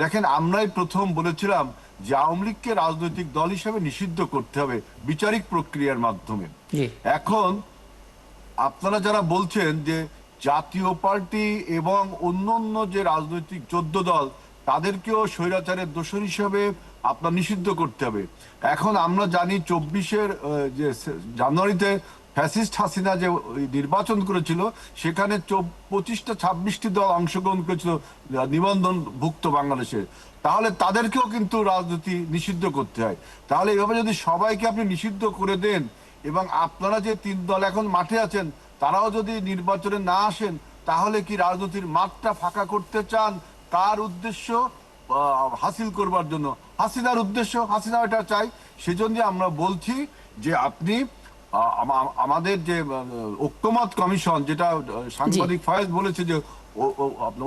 দেখেন আমরাই প্রথম বলেছিলাম যে আওয়ামী লীগকে রাজনৈতিক দল হিসেবে নিষিদ্ধ করতে হবে বিচারিক প্রক্রিয়ার মাধ্যমে। এখন আপনারা যারা বলছেন যে জাতীয় পার্টি এবং অন্যান্য যে রাজনৈতিক 14 দল তাদেরকেও স্বৈরাচারের দোষর হিসেবে আপনার নিষিদ্ধ করতে হবে। এখন আমরা জানি 24-এর যে জানুয়ারিতে ফ্যাসিস্ট হাসিনা যে নির্বাচন করেছিল, সেখানে 25টা 26টি দল অংশগ্রহণ করেছিল নিবন্ধনভুক্ত বাংলাদেশে। তাহলে তাদেরকেও কিন্তু রাজনীতি নিষিদ্ধ করতে হয়। তাহলে এভাবে যদি সবাইকে আপনি নিষিদ্ধ করে দেন, এবং আপনারা যে 3 দল এখন মাঠে আছেন তারাও যদি নির্বাচনে না আসেন, তাহলে কি রাজনীতির মাঠটা ফাঁকা করতে চান? তার উদ্দেশ্য হাসিল করবার জন্য, হাসিনার উদ্দেশ্য, হাসিনা এটা চাই। সেজন্য আমরা বলছি যে আপনি আমাদের যে ঐক্যমত কমিশন, যেটা সাংবাদিক ফয়েজ বলেছে যে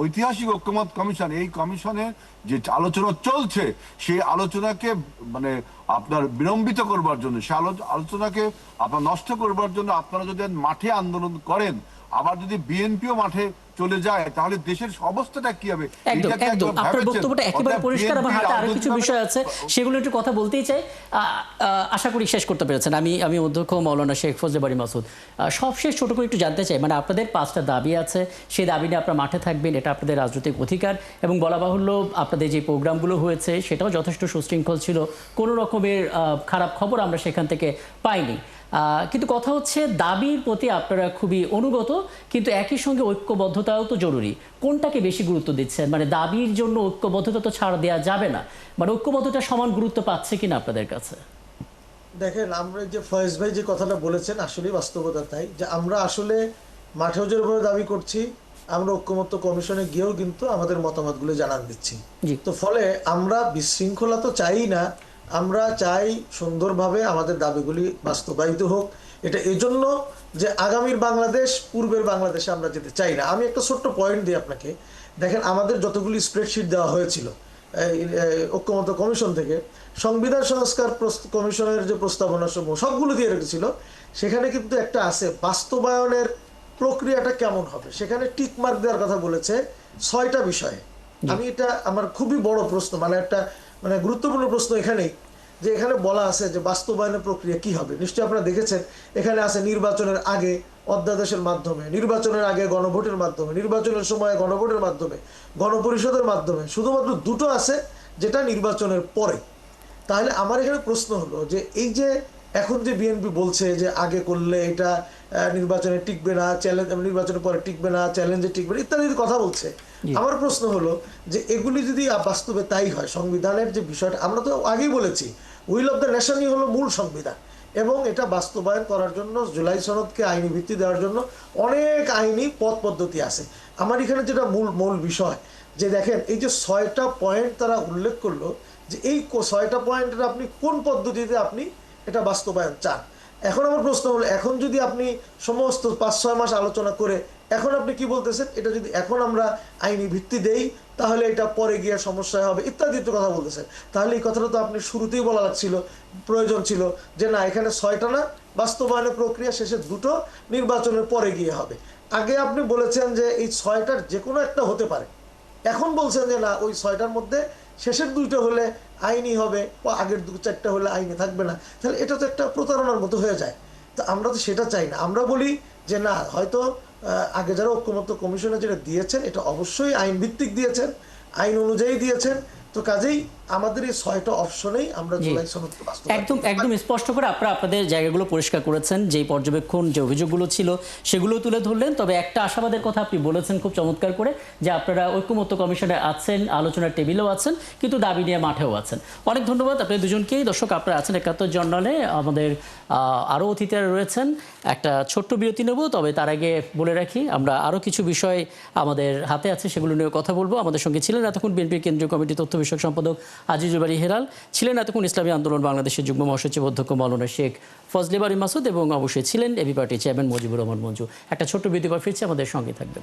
ঐতিহাসিক ঐক্যমত কমিশন, এই কমিশনে যে আলোচনা চলছে সেই আলোচনাকে মানে আপনার বিলম্বিত করবার জন্য, সেই আলোচনাকে আপনার নষ্ট করবার জন্য আপনারা যদি মাঠে আন্দোলন করেন, আবার যদি বিএনপিও মাঠে চলে যায়, তাহলে দেশের অবস্থাটা কি হবে? একদম একদম। আপনার বক্তব্যটা একেবারে পরিষ্কার। আমার হাতে আরো কিছু বিষয় আছে, সেগুলো একটু কথা বলতেই চাই। আশা করি শেষ করতে পেরেছেন। আমি অধ্যক্ষ মাওলানা শেখ ফজলে বারী মাসুদ, সবশেষ ছোট করে একটু জানতে চাই, মানে আপনাদের 5টা দাবি আছে, সেই দাবি নিয়ে আপনারা মাঠে থাকবেন, এটা আপনাদের রাজনৈতিক অধিকার, এবং বলা বাহুল্য আপনাদের যে প্রোগ্রামগুলো হয়েছে সেটাও যথেষ্ট সুশৃঙ্খল ছিল, কোনো রকমের খারাপ খবর আমরা সেখান থেকে পাইনি। কিন্তু কথা হচ্ছে দাবির প্রতি আপনারা খুবই অনুগত, কিন্তু একই সঙ্গে ঐক্যবদ্ধতাও তো জরুরি। কোনটাকে বেশি গুরুত্ব দিচ্ছেন? মানে দাবির জন্য ঐক্যবদ্ধতা তো ছাড় দেওয়া যাবে না, মানে ঐক্যবদ্ধতা সমান গুরুত্ব পাচ্ছে কিনা আপনাদের কাছে? দেখেন, আমরা যে ফয়েজ ভাই যে কথাটা বলেছেন আসলে বাস্তবতা তাই, যে আমরা আসলে মাঠেও যেভাবে দাবি করছি, আমরা ঐক্যমত্য কমিশনে গিয়েও কিন্তু আমাদের মতামতগুলো জানান দিচ্ছি। জি। তো ফলে আমরা বিশৃঙ্খলা তো চাই না, আমরা চাই সুন্দরভাবে আমাদের দাবিগুলি বাস্তবায়িত হোক। এটা এজন্য যে আগামীর বাংলাদেশ পূর্বের বাংলাদেশে আমরা যেতে চাই না। আমি একটা ছোট্ট পয়েন্ট দিই আপনাকে। দেখেন, আমাদের যতগুলি স্প্রেডশিট দেওয়া হয়েছিল ঐক্যমত্য কমিশন থেকে, সংবিধান সংস্কার কমিশনের যে প্রস্তাবনা সমূহ সবগুলো দিয়ে রেখেছিল, সেখানে কিন্তু একটা আছে বাস্তবায়নের প্রক্রিয়াটা কেমন হবে। সেখানে টিক মার্ক দেওয়ার কথা বলেছে 6টা বিষয়ে। আমি এটা আমার খুবই বড় প্রশ্ন, মানে একটা গুরুত্বপূর্ণ প্রশ্ন এখানেই, যে এখানে বলা আছে যে বাস্তবায়নের প্রক্রিয়া কি হবে। নিশ্চয়ই আপনারা দেখেছেন, এখানে আছে নির্বাচনের আগে অধ্যাদেশের মাধ্যমে, নির্বাচনের আগে গণভোটের মাধ্যমে, নির্বাচনের সময় গণভোটের মাধ্যমে, গণপরিষদের মাধ্যমে। শুধুমাত্র দুটো আছে যেটা নির্বাচনের পরে। তাহলে আমার এখানে প্রশ্ন হলো যে এই যে এখন যে বিএনপি বলছে যে আগে করলে এটা নির্বাচনে টিকবে না, চ্যালেঞ্জ নির্বাচনের পরে টিকবে না, চ্যালেঞ্জে টিকবে না ইত্যাদি কথা বলছে। আমার প্রশ্ন হলো যে এগুলি যদি বাস্তবে তাই হয়, সংবিধানের যে বিষয়টা আমরা তো আগেই বলেছি, উইল অফ দ্য নেশনই হলো মূল সংবিধান, এবং এটা বাস্তবায়ন করার জন্য জুলাই সনদকে আইনি ভিত্তি দেওয়ার জন্য অনেক আইনি পথ পদ্ধতি আছে। আমার এখানে যেটা মূল বিষয়, যে দেখেন এই যে 6টা পয়েন্ট তারা উল্লেখ করলো, যে এই 6টা পয়েন্টের আপনি কোন পদ্ধতিতে আপনি এটা বাস্তবায়ন চান। এখন আমার প্রশ্ন হলো, এখন যদি আপনি সমস্ত 5-6 মাস আলোচনা করে এখন আপনি কি বলতেছেন, এটা যদি এখন আমরা আইনি ভিত্তি দেই তাহলে এটা পরে গিয়ে সমস্যা হবে ইত্যাদি কথা বলতেছেন। তাহলে এই কথাটা তো আপনি শুরুতেই বলা লাগছিল, প্রয়োজন ছিল যে না, এখানে 6টা না, বাস্তবায়নের প্রক্রিয়া শেষে 2টো নির্বাচনের পরে গিয়ে হবে। আগে আপনি বলেছেন যে এই 6টার যে কোনো একটা হতে পারে, এখন বলছেন যে না, ওই 6টার মধ্যে শেষের 2টা হলে আইনি হবে, আগের 2-4টা হলে আইনি থাকবে না। তাহলে এটা তো একটা প্রতারণার মতো হয়ে যায়। তো আমরা তো সেটা চাই না। আমরা বলি যে না, হয়তো আগে যারা ঐক্যমত্য কমিশনে যেটা দিয়েছেন এটা অবশ্যই আইন ভিত্তিক দিয়েছেন, আইন অনুযায়ী দিয়েছেন। তো কাজেই আমাদের এই 6টা অপশনেই আমরা জুলাই সনদ একদম স্পষ্ট করে আপনারা আপনাদের জায়গাগুলো পরিষ্কার করেছেন, যেই পর্যবেক্ষণ যে অভিযোগগুলো ছিল সেগুলো তুলে ধরলেন। তবে একটা আশাবাদের কথা আপনি বলেছেন খুব চমৎকার করে, যে আপনারা ঐক্যমত্য কমিশনে আছেন, আলোচনার টেবিলেও আছেন, কিন্তু দাবি নিয়ে মাঠেও আছেন। অনেক ধন্যবাদ আপনাদের দুজনকেই। দর্শক, আপনারা আছেন 71 জার্নালে, আমাদের আরও অতিথিরা রয়েছেন। একটা ছোট্ট বিরতি নেব, তবে তার আগে বলে রাখি আমরা আরও কিছু বিষয় আমাদের হাতে আছে, সেগুলো নিয়ে কথা বলবো। আমাদের সঙ্গে ছিলেন এতক্ষণ বিএনপির কেন্দ্রীয় কমিটি তথ্য বিষয়ক সম্পাদক আজিজুল বারী হেলাল, ছিলেন এতক্ষণ ইসলামী আন্দোলন বাংলাদেশের যুগ্ম মহাসচিব অধ্যক্ষ মাওলানা শেখ ফজলে বারী মাসুদ, এবং অবশ্যই ছিলেন AB party chairman Mujibur Rahman Manju. একটা ছোট্ট বিরতি পর ফিরছি, আমাদের সঙ্গে থাকবেন।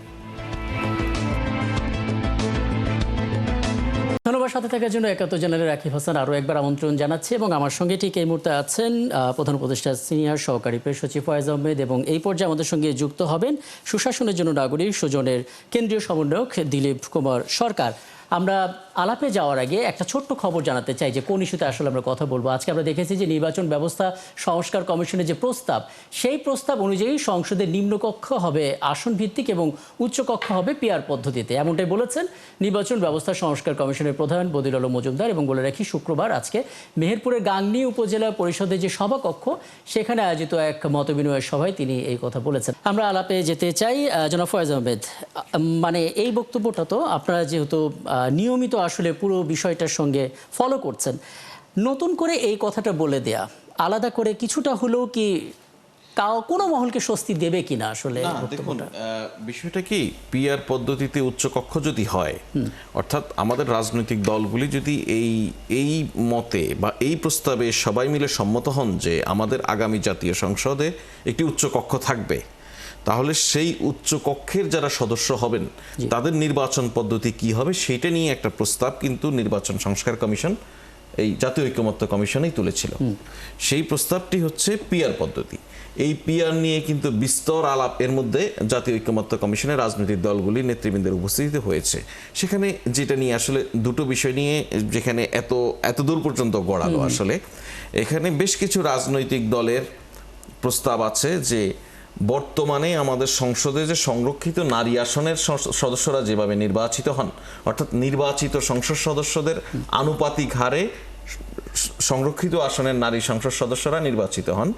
ধন্যবাদ সাথে থাকার জন্য। 71 জার্নালের রাকিব হাসান আরও একবার আমন্ত্রণ জানাচ্ছি, এবং আমার সঙ্গে ঠিক এই মুহূর্তে আছেন প্রধান উপদেষ্টা সিনিয়র সহকারী প্রেস সচিব ফয়েজ আহমেদ, এবং এই পর্যায়ে আমাদের সঙ্গে যুক্ত হবেন সুশাসনের জন্য নাগরিক সুজনের কেন্দ্রীয় সমন্বয়ক দিলীপ কুমার সরকার। আমরা আলাপে যাওয়ার আগে একটা ছোট্ট খবর জানাতে চাই যে কোন ইস্যুতে আসলে আমরা কথা বলবো। আজকে আমরা দেখেছি যে নির্বাচন ব্যবস্থা সংস্কার কমিশনের যে প্রস্তাব, সেই প্রস্তাব অনুযায়ী সংসদের নিম্নকক্ষ হবে আসন ভিত্তিক এবং উচ্চকক্ষ হবে পিআর পদ্ধতিতে, এমনটাই বলেছেন নির্বাচন ব্যবস্থা সংস্কার কমিশনের প্রধান বদিউল আলম মজুমদার। এবং বলে রাখি, শুক্রবার আজকে মেহেরপুরের গাংনী উপজেলা পরিষদের যে সভাকক্ষ, সেখানে আয়োজিত এক মতবিনিময় সভায় তিনি এই কথা বলেছেন। আমরা আলাপে যেতে চাই। জনাব ফয়েজ আহমেদ, মানে এই বক্তব্যটা তো আপনারা যেহেতু নিয়মিত আসলে পুরো বিষয়টার সঙ্গে ফলো করছেন, নতুন করে এই কথাটা বলে দেয়া আলাদা করে কিছুটা হলেও কি কোনো মহলকে স্বস্তি দেবে কিনা আসলে? দেখুন, বিষয়টা কি, পিআর পদ্ধতিতে উচ্চকক্ষ যদি হয়, অর্থাৎ আমাদের রাজনৈতিক দলগুলি যদি এই মতে বা এই প্রস্তাবে সবাই মিলে সম্মত হন যে আমাদের আগামী জাতীয় সংসদে একটি উচ্চকক্ষ থাকবে, তাহলে সেই উচ্চকক্ষের যারা সদস্য হবেন তাদের নির্বাচন পদ্ধতি কি হবে সেটা নিয়ে একটা প্রস্তাব কিন্তু নির্বাচন সংস্কার কমিশন এই জাতীয় ঐক্যমত্য কমিশনেই তুলেছিল। সেই প্রস্তাবটি হচ্ছে পিআর পদ্ধতি। এই পিআর নিয়ে কিন্তু বিস্তর আলাপ এর মধ্যে জাতীয় ঐক্যমত্য কমিশনের রাজনৈতিক দলগুলির নেতৃবৃন্দের উপস্থিতিতে হয়েছে। সেখানে যেটা নিয়ে আসলে দুটো বিষয় নিয়ে যেখানে এত দূর পর্যন্ত গড়ালো, আসলে এখানে বেশ কিছু রাজনৈতিক দলের প্রস্তাব আছে যে বর্তমানে আমাদের সংসদে যে সংরক্ষিত নারী আসনের সদস্যরা যেভাবে নির্বাচিত হন, অর্থাৎ নির্বাচিত সংসদ সদস্যদের আনুপাতিক হারে সংরক্ষিত আসনের নারী সংসদ সদস্যরা নির্বাচিত হন,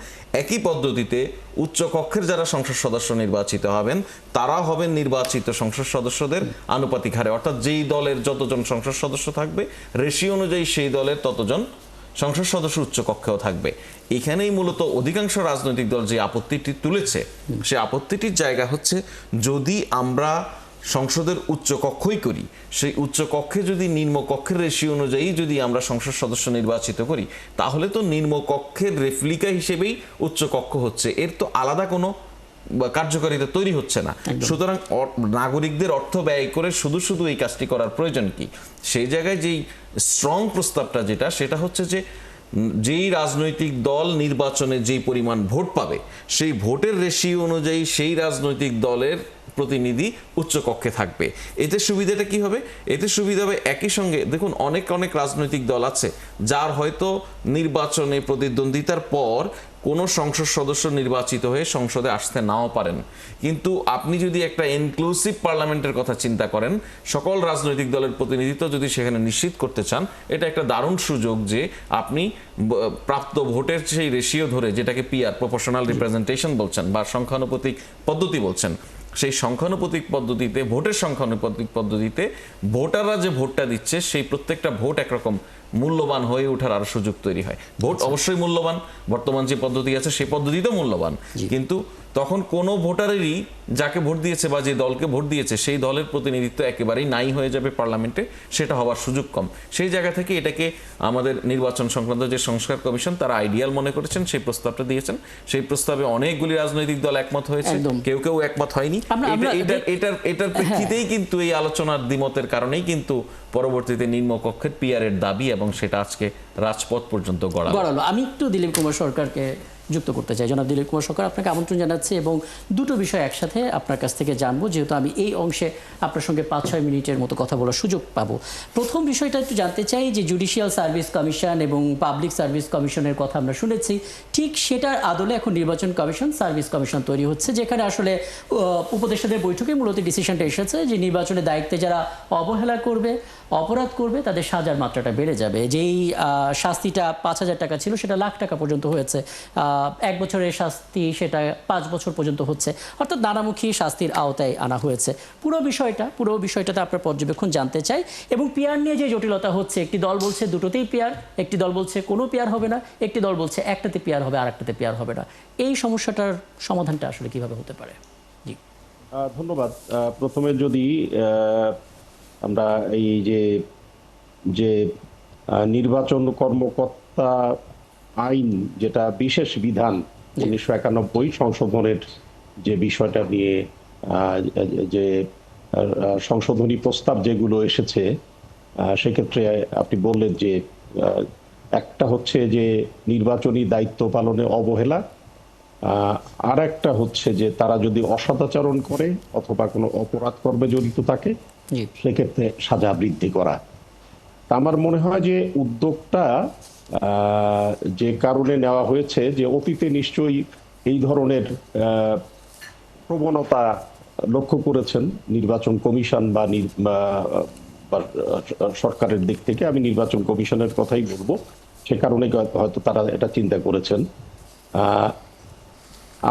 একই পদ্ধতিতে উচ্চ কক্ষের যারা সংসদ সদস্য নির্বাচিত হবেন তারা হবেন নির্বাচিত সংসদ সদস্যদের আনুপাতিক হারে, অর্থাৎ যেই দলের যতজন সংসদ সদস্য থাকবে রেশিও অনুযায়ী সেই দলের ততজন সংসদ সদস্য উচ্চ কক্ষেও থাকবে। এখানেই মূলত অধিকাংশ রাজনৈতিক দল যে আপত্তিটি তুলেছে, সে আপত্তিটির জায়গা হচ্ছে যদি আমরা সংসদের উচ্চ কক্ষই করি, সেই উচ্চ কক্ষে যদি নিম্ন কক্ষের রেশিও অনুযায়ী যদি আমরা সংসদ সদস্য নির্বাচিত করি, তাহলে তো নিম্ন কক্ষের রেপ্লিকা হিসেবেই উচ্চ কক্ষ হচ্ছে, এর তো আলাদা কোনো কার্যকারিতা তৈরি হচ্ছে না। সুতরাং নাগরিকদের অর্থ ব্যয় করে শুধু শুধু এই কাজটি করার প্রয়োজন কি? সেই জায়গায় যেই স্ট্রং প্রস্তাবটা সেটা হচ্ছে যে যেই রাজনৈতিক দল নির্বাচনে যেই পরিমাণ ভোট পাবে সেই ভোটের রেশিও অনুযায়ী সেই রাজনৈতিক দলের প্রতিনিধি উচ্চকক্ষে থাকবে। এতে সুবিধাটা কি হবে? এতে সুবিধা হবে একই সঙ্গে দেখুন অনেক রাজনৈতিক দল আছে যার হয়তো নির্বাচনে প্রতিদ্বন্দ্বিতার পর কোনো সংসদ সদস্য নির্বাচিত হয়ে সংসদে আসতে নাও পারেন, কিন্তু আপনি যদি একটা ইনক্লুসিভ পার্লামেন্টের কথা চিন্তা করেন, সকল রাজনৈতিক দলের প্রতিনিধিত্ব যদি সেখানে নিশ্চিত করতে চান, এটা একটা দারুণ সুযোগ যে আপনি প্রাপ্ত ভোটের সেই রেশিও ধরে, যেটাকে পিআর প্রপোর্শনাল রিপ্রেজেন্টেশন বলছেন বা সংখ্যানুপাতিক পদ্ধতি বলছেন, সেই সংখ্যানুপাতিক পদ্ধতিতে, ভোটের সংখ্যানুপাতিক পদ্ধতিতে ভোটাররা যে ভোটটা দিচ্ছে সেই প্রত্যেকটা ভোট একরকম মূল্যবান হয়ে ওঠার আরো সুযোগ তৈরি হয়। ভোট অবশ্যই মূল্যবান, বর্তমান যে পদ্ধতি আছে সেই পদ্ধতিতেও মূল্যবান, কিন্তু তখন কোনো ভোটারেরই যাকে ভোট দিয়েছে বা যে দলকে ভোট দিয়েছে সেই দলের প্রতিনিধিত্ব একেবারেই নাই হয়ে যাবে পার্লামেন্টে, সেটা হওয়ার সুযোগ কম। সেই জায়গা থেকে এটাকে আমাদের নির্বাচন সংক্রান্ত যে সংস্কার কমিশন তারা আইডিয়াল মনে করেছেন, সেই প্রস্তাবটা দিয়েছেন। সেই প্রস্তাবে অনেকগুলি রাজনৈতিক দল একমত হয়েছে, কেউ একমত হয়নি। এটার প্রেক্ষিতেই কিন্তু এই আলোচনার দ্বিমতের কারণেই কিন্তু পরবর্তীতে নিম্নকক্ষের পিআরের দাবি এবং সেটা আজকে রাজপথ পর্যন্ত গড়ালো। আমি একটু দিলীপ কুমার সরকারকে যুক্ত করতে চাই। জনাব দিলীপ কুমার সরকার, আপনাকে আমন্ত্রণ জানাচ্ছি এবং দুটো বিষয় একসাথে আপনার কাছ থেকে জানবো, যেহেতু আমি এই অংশে আপনার সঙ্গে 5-6 মিনিটের মতো কথা বলার সুযোগ পাবো। প্রথম বিষয়টা একটু জানতে চাই যে জুডিশিয়াল সার্ভিস কমিশন এবং পাবলিক সার্ভিস কমিশনের কথা আমরা শুনেছি, ঠিক সেটার আদলে এখন নির্বাচন কমিশন, সার্ভিস কমিশন তৈরি হচ্ছে, যেখানে আসলে উপদেষ্টাদের বৈঠকে মূলত ডিসিশনটা এসেছে যে নির্বাচনের দায়িত্বে যারা অবহেলা করবে, অপরাধ করবে, তাদের সাজার মাত্রাটা বেড়ে যাবে। যেই শাস্তিটা 5,000 টাকা ছিল সেটা লাখ টাকা পর্যন্ত হয়েছে, 1 বছরের শাস্তি সেটা 5 বছর পর্যন্ত হচ্ছে, অর্থাৎ নানামুখী শাস্তির আওতায় আনা হয়েছে। পুরো বিষয়টাতে আপনার পর্যবেক্ষণ জানতে চাই। এবং পিআর নিয়ে যে জটিলতা হচ্ছে, একটি দল বলছে দুটোতেই পিআর, একটি দল বলছে কোনো পিআর হবে না, একটি দল বলছে একটাতে পিআর হবে আর একটাতে পিআর হবে না। এই সমস্যাটার সমাধানটা আসলে কিভাবে হতে পারে? জি ধন্যবাদ। প্রথমে যদি আমরা এই যে নির্বাচন কর্মকর্তা আইন, যেটা বিশেষ বিধান 1991 সংশোধনের যে বিষয়টা নিয়ে যে সংশোধনী প্রস্তাব যেগুলো এসেছে, সেক্ষেত্রে আপনি বললেন যে একটা হচ্ছে যে নির্বাচনী দায়িত্ব পালনে অবহেলা, আর একটা হচ্ছে যে তারা যদি অসদাচরণ করে অথবা কোনো অপরাধ কর্মে জড়িত থাকে সেক্ষেত্রে সাজা বৃদ্ধি করা। আমার মনে হয় যে উদ্যোগটা যে কারণে নেওয়া হয়েছে, যে অতীতে নিশ্চয়ই এই ধরনের প্রবণতা লক্ষ্য করেছেন নির্বাচন কমিশন বা সরকারের দিক থেকে। আমি নির্বাচন কমিশনের কথাই বলবো, সে কারণে হয়তো তারা এটা চিন্তা করেছেন।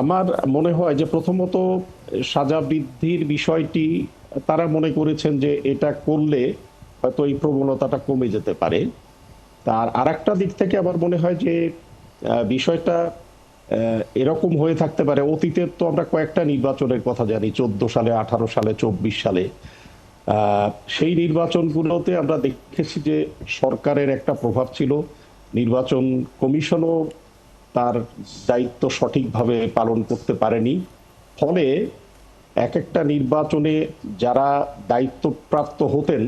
আমার মনে হয় যে প্রথমত সাজা বৃদ্ধির বিষয়টি তারা মনে করেছেন যে এটা করলে হয়তো এই প্রবণতাটা কমে যেতে পারে। তার আরেকটা দিক থেকে আমার মনে হয় যে বিষয়টা এরকম হয়ে থাকতে পারে, অতীতে তো আমরা কয়েকটা নির্বাচনের কথা জানি, 14 সালে, 18 সালে, 24 সালে, সেই নির্বাচনগুলোতে আমরা দেখেছি যে সরকারের একটা প্রভাব ছিল, নির্বাচন কমিশনও তার দায়িত্ব সঠিকভাবে পালন করতে পারেনি। ফলে এক একটা নির্বাচনে যারা দায়িত্বপ্রাপ্ত হতেন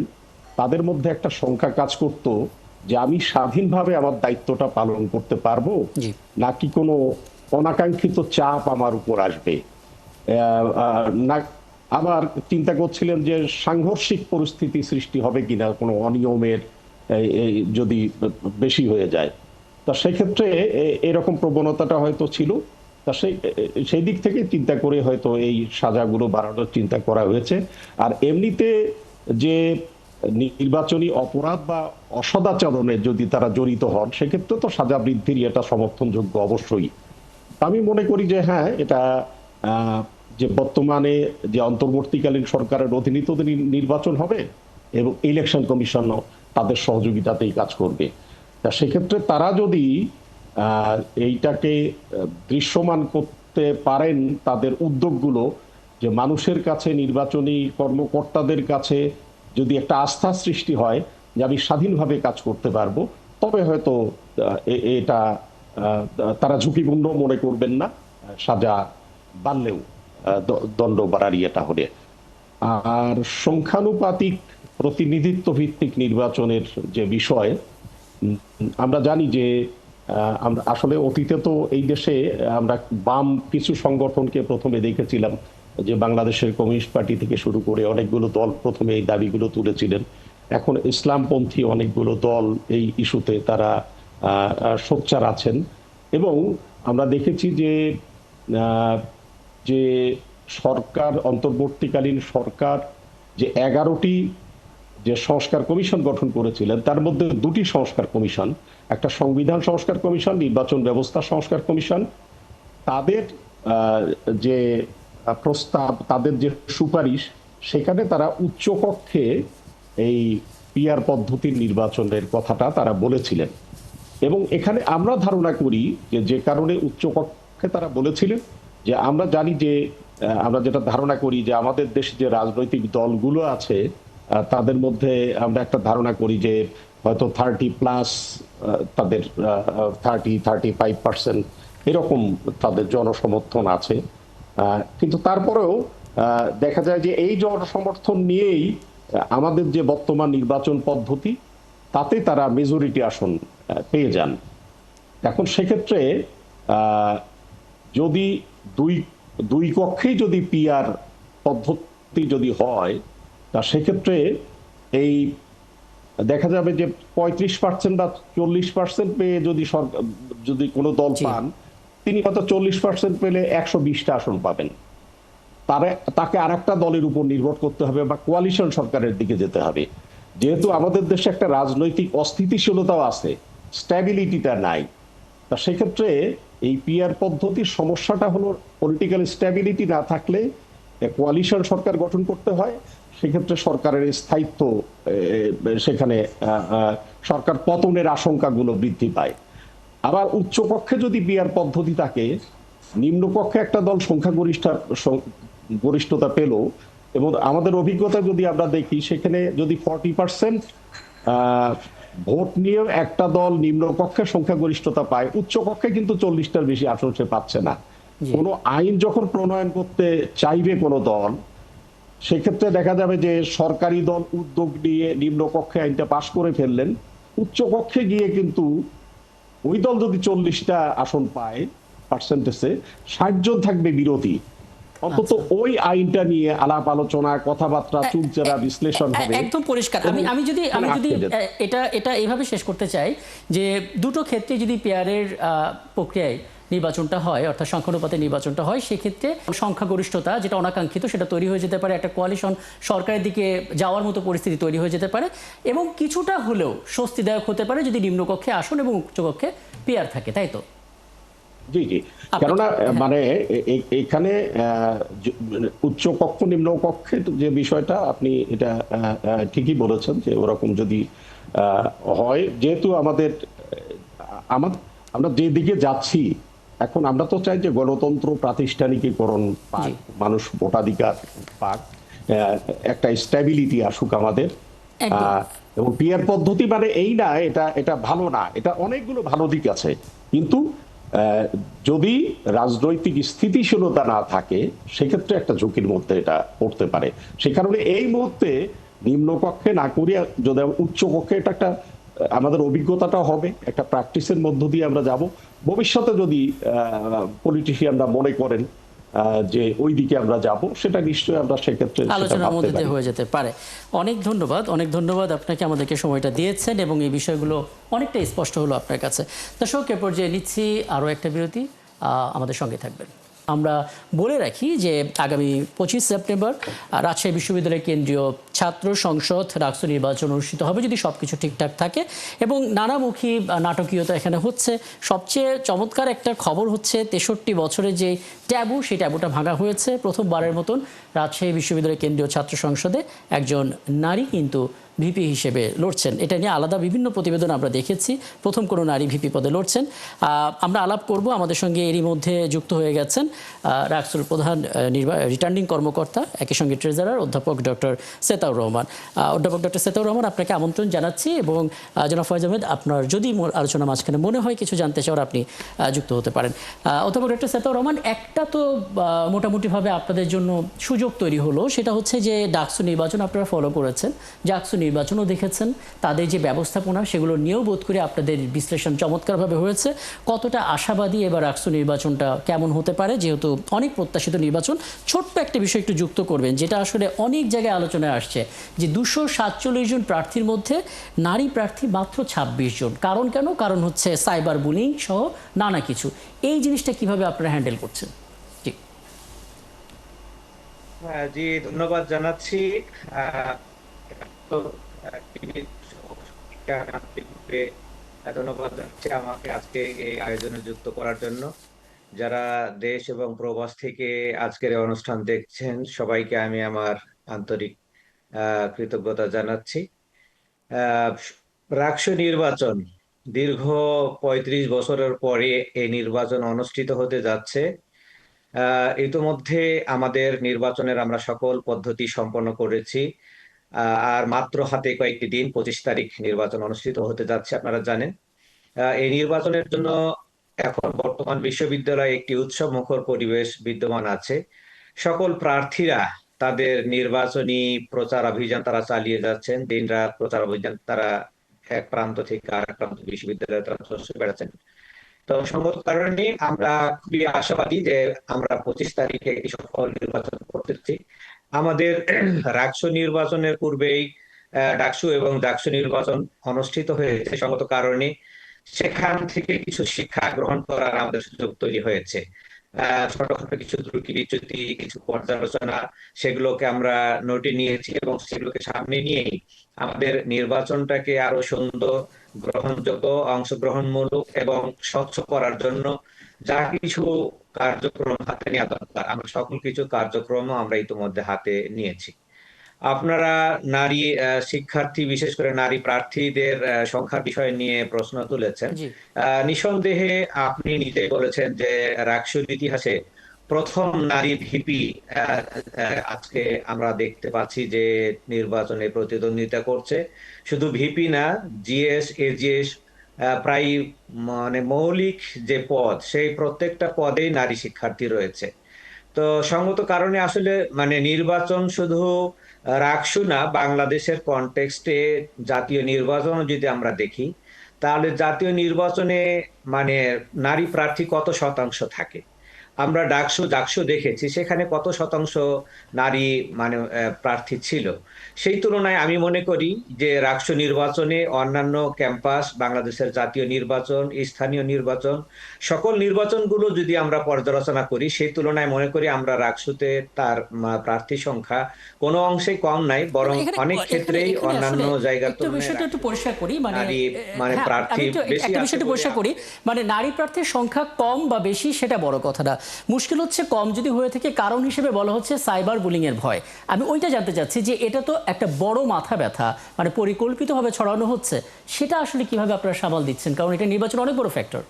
তাদের মধ্যে একটা শঙ্কা কাজ করত যে আমি স্বাধীনভাবে আমার দায়িত্বটা পালন করতে পারবো নাকি কোনো অনাকাঙ্ক্ষিত চাপ আমার উপর আসবে। না, আবার চিন্তা করছিলেন যে সাংঘর্ষিক পরিস্থিতি সৃষ্টি হবে কিনা কোনো অনিয়মের যদি বেশি হয়ে যায়। তা সেক্ষেত্রে এরকম প্রবণতাটা হয়তো ছিল। তা সেই দিক থেকে চিন্তা করে হয়তো এই সাজাগুলো বাড়ানোর চিন্তা করা হয়েছে। আর এমনিতে যে নির্বাচনী অপরাধ বা অসদাচরণে যদি তারা জড়িত হন, সেক্ষেত্রে তো সাজা বৃদ্ধির এটা সমর্থনযোগ্য অবশ্যই। আমি মনে করি যে হ্যাঁ, এটা যে বর্তমানে যে অন্তর্বর্তীকালীন সরকারের অধীনে তো নির্বাচন হবে এবং ইলেকশন কমিশনও তাদের সহযোগিতাতেই কাজ করবে। তা সেক্ষেত্রে তারা যদি এইটাকে দৃশ্যমান করতে পারেন, তাদের উদ্যোগগুলো, যে মানুষের কাছে, নির্বাচনী কর্মকর্তাদের কাছে যদি একটা আস্থা সৃষ্টি হয় যে আমি স্বাধীনভাবে কাজ করতে পারবো, তবে হয়তো এটা তারা ঝুঁকিপূর্ণ মনে করবেন না, সাজা বাড়লেও দণ্ড বাড়ার ইয়েটা হলে। আর সংখ্যানুপাতিক প্রতিনিধিত্ব ভিত্তিক নির্বাচনের যে বিষয়, আমরা জানি যে আমরা আসলে অতীতে তো এই দেশে আমরা বাম কিছু সংগঠনকে প্রথমে দেখেছিলাম, যে বাংলাদেশের কমিউনিস্ট পার্টি থেকে শুরু করে অনেকগুলো দল প্রথমে এই দাবিগুলো তুলেছিলেন। এখন ইসলামপন্থী অনেকগুলো দল এই ইস্যুতে তারা সোচ্চার আছেন। এবং আমরা দেখেছি যে যে সরকার, অন্তর্বর্তীকালীন সরকার যে 11টি যে সংস্কার কমিশন গঠন করেছিলেন, তার মধ্যে 2টি সংস্কার কমিশন, একটা সংবিধান সংস্কার কমিশন, নির্বাচন ব্যবস্থা সংস্কার কমিশন, তাদের যে প্রস্তাব, তাদের যে সুপারিশ, সেখানে তারা উচ্চকক্ষে এই পিআর পদ্ধতির নির্বাচনের কথাটা তারা বলেছিলেন। এবং এখানে আমরা ধারণা করি যে কারণে উচ্চকক্ষে তারা বলেছিলেন, যে আমরা জানি যে আমরা যেটা ধারণা করি যে আমাদের দেশে যে রাজনৈতিক দলগুলো আছে তাদের মধ্যে আমরা একটা ধারণা করি যে হয়তো 30+ তাদের 35% এরকম তাদের জনসমর্থন আছে। কিন্তু তারপরেও দেখা যায় যে এই জনসমর্থন নিয়েই আমাদের যে বর্তমান নির্বাচন পদ্ধতি, তাতে তারা মেজরিটি আসন পেয়ে যান। এখন সেক্ষেত্রে যদি দুই কক্ষেই যদি পিআর পদ্ধতি যদি হয়, তা সেক্ষেত্রে এই দেখা যাবে যে 35% বা 40% পেয়ে যদি কোনো দল পান, তিনি হয়তো 40% পেলে 120টা আসন পাবেন। তাকে আরেকটা দলের উপর নির্ভর করতে হবে বা কোয়ালিশন সরকারের দিকে যেতে হবে। যেহেতু আমাদের দেশে একটা রাজনৈতিক অস্থিতিশীলতাও আছে, স্ট্যাবিলিটিটা নাই, তা সেক্ষেত্রে এই পিআর পদ্ধতির সমস্যাটা হলো পলিটিক্যাল স্ট্যাবিলিটি না থাকলে কোয়ালিশন সরকার গঠন করতে হয়। সেক্ষেত্রে সরকারের স্থায়িত্ব, সেখানে সরকার পতনের আশঙ্কাগুলো বৃদ্ধি পায়। আবার উচ্চকক্ষে যদি পিআর পদ্ধতি থাকে, নিম্নকক্ষে একটা দল গরিষ্ঠতা পেল, এবং আমাদের অভিজ্ঞতা যদি আমরা দেখি, সেখানে যদি 40% ভোট নিয়ে একটা দল নিম্নকক্ষে সংখ্যাগরিষ্ঠতা পায়, উচ্চকক্ষে কিন্তু 40টার বেশি আসন সে পাচ্ছে না। কোনো আইন যখন প্রণয়ন করতে চাইবে কোনো দল, সেক্ষেত্রে দেখা যাবে যে সরকারি দল উদ্যোগ নিয়ে নিম্নকক্ষে আইনটা পাশ করে ফেললেন, উচ্চকক্ষে গিয়ে কিন্তু ওই দল যদি 40টা আসন পায় পার্সেন্টেজে, 60 জন থাকবে বিরোধী। অন্তত ওই আইনটা নিয়ে আলাপ আলোচনা, কথাবার্তা, চুলচেরা বিশ্লেষণ হবে। একদম পরিষ্কার। আমি যদি এটা এইভাবে শেষ করতে চাই যে দুটো ক্ষেত্রে যদি পিআরের প্রক্রিয়ায় নির্বাচনটা হয়, অর্থাৎ সংখ্যানুপাতে নির্বাচনটা হয়, সেক্ষেত্রে সংখ্যাগরিষ্ঠতা যেটা অনাকাঙ্ক্ষিত সেটা তৈরি হয়ে যেতে পারে, একটা কোয়ালিশন সরকারের দিকে যাওয়ার মতো পরিস্থিতি তৈরি হয়ে যেতে পারে, এবং কিছুটা হলেও স্বস্তিদায়ক হতে পারে যদি নিম্নকক্ষে আসন এবং উচ্চকক্ষে পিআর থাকে, তাই তো? জি জি, কেননা মানে এখানে উচ্চকক্ষ নিম্নকক্ষে যে বিষয়টা, আপনি এটা ঠিকই বলেছেন যে ওরকম যদি হয়, যেহেতু আমরা যেদিকে যাচ্ছি এখন, আমরা তো চাই যে গণতন্ত্র প্রাতিষ্ঠানিকীকরণ পাক, মানুষ ভোটাধিকার পাক, একটা স্ট্যাবিলিটি আসুক আমাদের। এবং পিআর পদ্ধতি মানে এই না, এটা ভালো না, এটা অনেকগুলো ভালো দিক আছে, কিন্তু যদি রাজনৈতিক স্থিতিশীলতা না থাকে, সেক্ষেত্রে একটা ঝুঁকির মধ্যে এটা পড়তে পারে। সে কারণে এই মুহূর্তে নিম্নকক্ষে না করিয়া যদি উচ্চকক্ষে, এটা একটা আমাদের অভিজ্ঞতাটা হবে, একটা প্র্যাকটিসের মধ্য দিয়ে আমরা যাব। ভবিষ্যতে যদি পলিটিশিয়ানরা মনে করেন যে ওই দিকে আমরা যাব, সেটা নিশ্চয়ই আমরা সেক্ষেত্রে আলোচনার মধ্যে দিয়ে হয়ে যেতে পারে। অনেক ধন্যবাদ আপনাকে, আমাদেরকে সময়টা দিয়েছেন এবং এই বিষয়গুলো অনেকটা স্পষ্ট হলো আপনার কাছে। দর্শক, এ পর্যায়ে নিচ্ছি আরও একটা বিরতি, আমাদের সঙ্গে থাকবেন। আমরা বলে রাখি যে আগামী 25 সেপ্টেম্বর রাজশাহী বিশ্ববিদ্যালয়ের কেন্দ্রীয় ছাত্র সংসদ ডাকসু নির্বাচন অনুষ্ঠিত হবে যদি সবকিছু ঠিকঠাক থাকে, এবং নানামুখী নাটকীয়তা এখানে হচ্ছে। সবচেয়ে চমৎকার একটা খবর হচ্ছে 63 বছরে যে ট্যাবু, সেই ট্যাবুটা ভাঙা হয়েছে। প্রথমবারের মতন রাজশাহী বিশ্ববিদ্যালয়ের কেন্দ্রীয় ছাত্র সংসদে একজন নারী কিন্তু ভিপি হিসেবে লড়ছেন। এটা নিয়ে আলাদা বিভিন্ন প্রতিবেদন আমরা দেখেছি, প্রথম কোনো নারী ভিপি পদে লড়ছেন। আমরা আলাপ করব, আমাদের সঙ্গে এরই মধ্যে যুক্ত হয়ে গেছেন রাকসুর প্রধান রিটার্নিং কর্মকর্তা, একই সঙ্গে ট্রেজারার অধ্যাপক ডক্টর সেতাউর রহমান। অধ্যাপক ডক্টর সেতাউর রহমান, আপনাকে আমন্ত্রণ জানাচ্ছি, এবং জনাব ফয়েজ আহমেদ, আপনার যদি আলোচনা মাঝখানে মনে হয় কিছু জানতে চাওয়ার, আপনি যুক্ত হতে পারেন। অধ্যাপক ডক্টর সেতাউর রহমান, একটা তো মোটামুটিভাবে আপনাদের জন্য সুযোগ তৈরি হলো, সেটা হচ্ছে যে ডাকসু নির্বাচন আপনারা ফলো করেছেন, ডাকসু নির্বাচনও দেখেছেন, তাদের যে ব্যবস্থাপনা সেগুলো নিয়েও বোধ করে আপনাদের বিশ্লেষণ চমৎকারভাবে হয়েছে। কতটা আশাবাদী এবার ডাকসু নির্বাচনটা কেমন হতে পারে, যেহেতু অনেক প্রত্যাশিত নির্বাচন? ছোট্ট একটা বিষয় একটু যুক্ত করবেন, যেটা আসলে অনেক জায়গায় আলোচনায় আসছে, যে 247 জন প্রার্থীর মধ্যে নারী প্রার্থী মাত্র 26 জন। কারণ কেন? কারণ হচ্ছে সাইবার বুলিং সহ নানা কিছু। এই জিনিসটা কিভাবে আপনারা হ্যান্ডেল করছেন? জি, ধন্যবাদ জানাচ্ছি। তো, ধন্যবাদ জানাচ্ছি আমাকে আজকে এই আয়োজনে যুক্ত করার জন্য। যারা দেশ এবং প্রবাস থেকে আজকের এই অনুষ্ঠান দেখছেন, সবাইকে আমি আমার আন্তরিক কৃতজ্ঞতা জানাচ্ছি। রাকসু নির্বাচন দীর্ঘ 35 বছরের পরে এই নির্বাচন অনুষ্ঠিত হতে যাচ্ছে। ইতিমধ্যে আমাদের নির্বাচনের আমরা সকল পদ্ধতি সম্পন্ন করেছি, আর মাত্র হাতে কয়েকটি দিন, 25 তারিখ নির্বাচন অনুষ্ঠিত হতে যাচ্ছে, আপনারা জানেন। এই নির্বাচনের জন্য এখন বর্তমান বিশ্ববিদ্যালয়ে একটি উৎসব মুখর পরিবেশ বিদ্যমান আছে। সকল প্রার্থীরা তাদের নির্বাচনী প্রচার অভিযান তারা চালিয়ে যাচ্ছেন, দিনরাত প্রচার অভিযান তারা এক প্রান্ত থেকে আরেক প্রান্ত বিশ্ববিদ্যালয়ে তারা চষে বেড়াচ্ছেন। তো সঙ্গত কারণে আমরা খুবই আশাবাদী যে আমরা 25 তারিখে একটি সফল নির্বাচন করতেছি। আমাদের রাকসু নির্বাচনের পূর্বেই ডাকসু এবং ডাকসু নির্বাচন অনুষ্ঠিত হয়েছে, সঙ্গত কারণে সেখান থেকে কিছু শিক্ষা গ্রহণ করার আমাদের সুযোগ তৈরি হয়েছে। ছোটখাটো কিছু ত্রুটি বিচ্যুতি, কিছু পর্যালোচনা, সেগুলোকে আমরা নোটে নিয়েছি, এবং সেগুলোকে সামনে নিয়েই আমাদের নির্বাচনটাকে আরো সুন্দর, গ্রহণযোগ্য, অংশগ্রহণমূলক এবং স্বচ্ছ করার জন্য যা কিছু কার্যক্রম হাতে নেওয়া দরকার, আমরা সকল কিছু কার্যক্রম আমরা ইতিমধ্যে হাতে নিয়েছি। আপনারা নারী শিক্ষার্থী, বিশেষ করে নারী প্রার্থীদের সংখ্যার বিষয় নিয়ে প্রশ্ন তুলেছেন। নিঃসন্দেহে আপনি নিজে বলেছেন যে রাকসুর ইতিহাসে প্রথম নারী ভিপি আজকে আমরা দেখতে পাচ্ছি যে নির্বাচনে প্রতিদ্বন্দ্বিতা করছে। শুধু ভিপি না, জিএস, এজিএস, প্রায় মানে মৌলিক যে পদ, সেই প্রত্যেকটা পদেই নারী শিক্ষার্থী রয়েছে। তো সঙ্গত কারণে আসলে মানে নির্বাচন শুধু রাকসু না, বাংলাদেশের কনটেক্সটে জাতীয় নির্বাচন যদি আমরা দেখি, তাহলে জাতীয় নির্বাচনে মানে নারী প্রার্থী কত শতাংশ থাকে? আমরা ডাকসু দেখেছি, সেখানে কত শতাংশ নারী মানে প্রার্থী ছিল। সেই তুলনায় আমি মনে করি যে রাকসু নির্বাচনে অন্যান্য ক্যাম্পাস, বাংলাদেশের জাতীয় নির্বাচন, স্থানীয় নির্বাচন, সকল নির্বাচনগুলো যদি আমরা পর্যালোচনা করি, সেই তুলনায় মনে করি আমরা রাকসুতে তার প্রার্থী সংখ্যা কোনো অংশেই কম নাই, বরং অনেক ক্ষেত্রেই অন্যান্য জায়গার তুলনায় একটু পরিষ্কার করি, মানে প্রার্থী বেশি করি, মানে নারী প্রার্থীর সংখ্যা কম বা বেশি সেটা বড় কথা না। মুশকিল হচ্ছে কম যদি হয়ে থাকে, কারণ হিসেবে বলা হচ্ছে সাইবার বুলিং এর ভয়। আমি ওইটা জানতে চাচ্ছি যে এটা তো একটা বড় মাথা ব্যথা, মানে পরিকল্পিতভাবে ছড়ানো হচ্ছে, সেটা আসলে কিভাবে আপনারা সামাল দিচ্ছেন? কারণ এটা নির্বাচন অনেক বড় ফ্যাক্টর।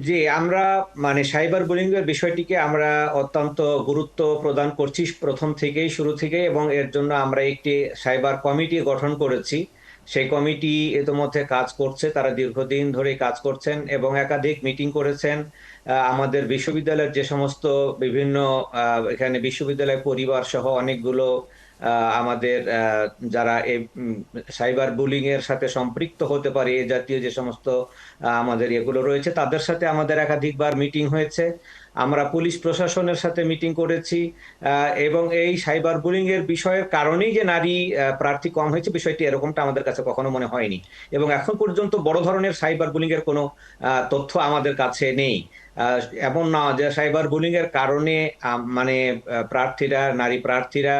জি, আমরা মানে সাইবার বুলিং এর বিষয়টিকে আমরা অত্যন্ত গুরুত্ব প্রদান করছি প্রথম থেকেই, শুরু থেকেই, এবং এর জন্য আমরা একটি সাইবার কমিটি গঠন করেছি। সেই কমিটি ইতিমধ্যে কাজ করছে, তারা দীর্ঘদিন ধরে কাজ করছেন এবং একাধিক মিটিং করেছেন। আমাদের বিশ্ববিদ্যালয়ের যে সমস্ত বিভিন্ন এখানে বিশ্ববিদ্যালয় পরিবার সহ অনেকগুলো আমাদের যারা এই সাইবার বুলিং এর সাথে সম্পৃক্ত হতে পারে এই জাতীয় যে সমস্ত আমাদের এগুলো রয়েছে, তাদের সাথে আমাদের একাধিকবার মিটিং হয়েছে। আমরা পুলিশ প্রশাসনের সাথে মিটিং করেছি এবং এই সাইবার বুলিং এর বিষয়ের কারণেই যে নারী প্রার্থী কম হয়েছে বিষয়টি এরকমটা আমাদের কাছে কখনো মনে হয়নি, এবং এখন পর্যন্ত বড় ধরনের সাইবার বুলিং এর কোনো তথ্য আমাদের কাছে নেই। এমন না যে সাইবার বুলিং এর কারণে মানে নারী প্রার্থীরা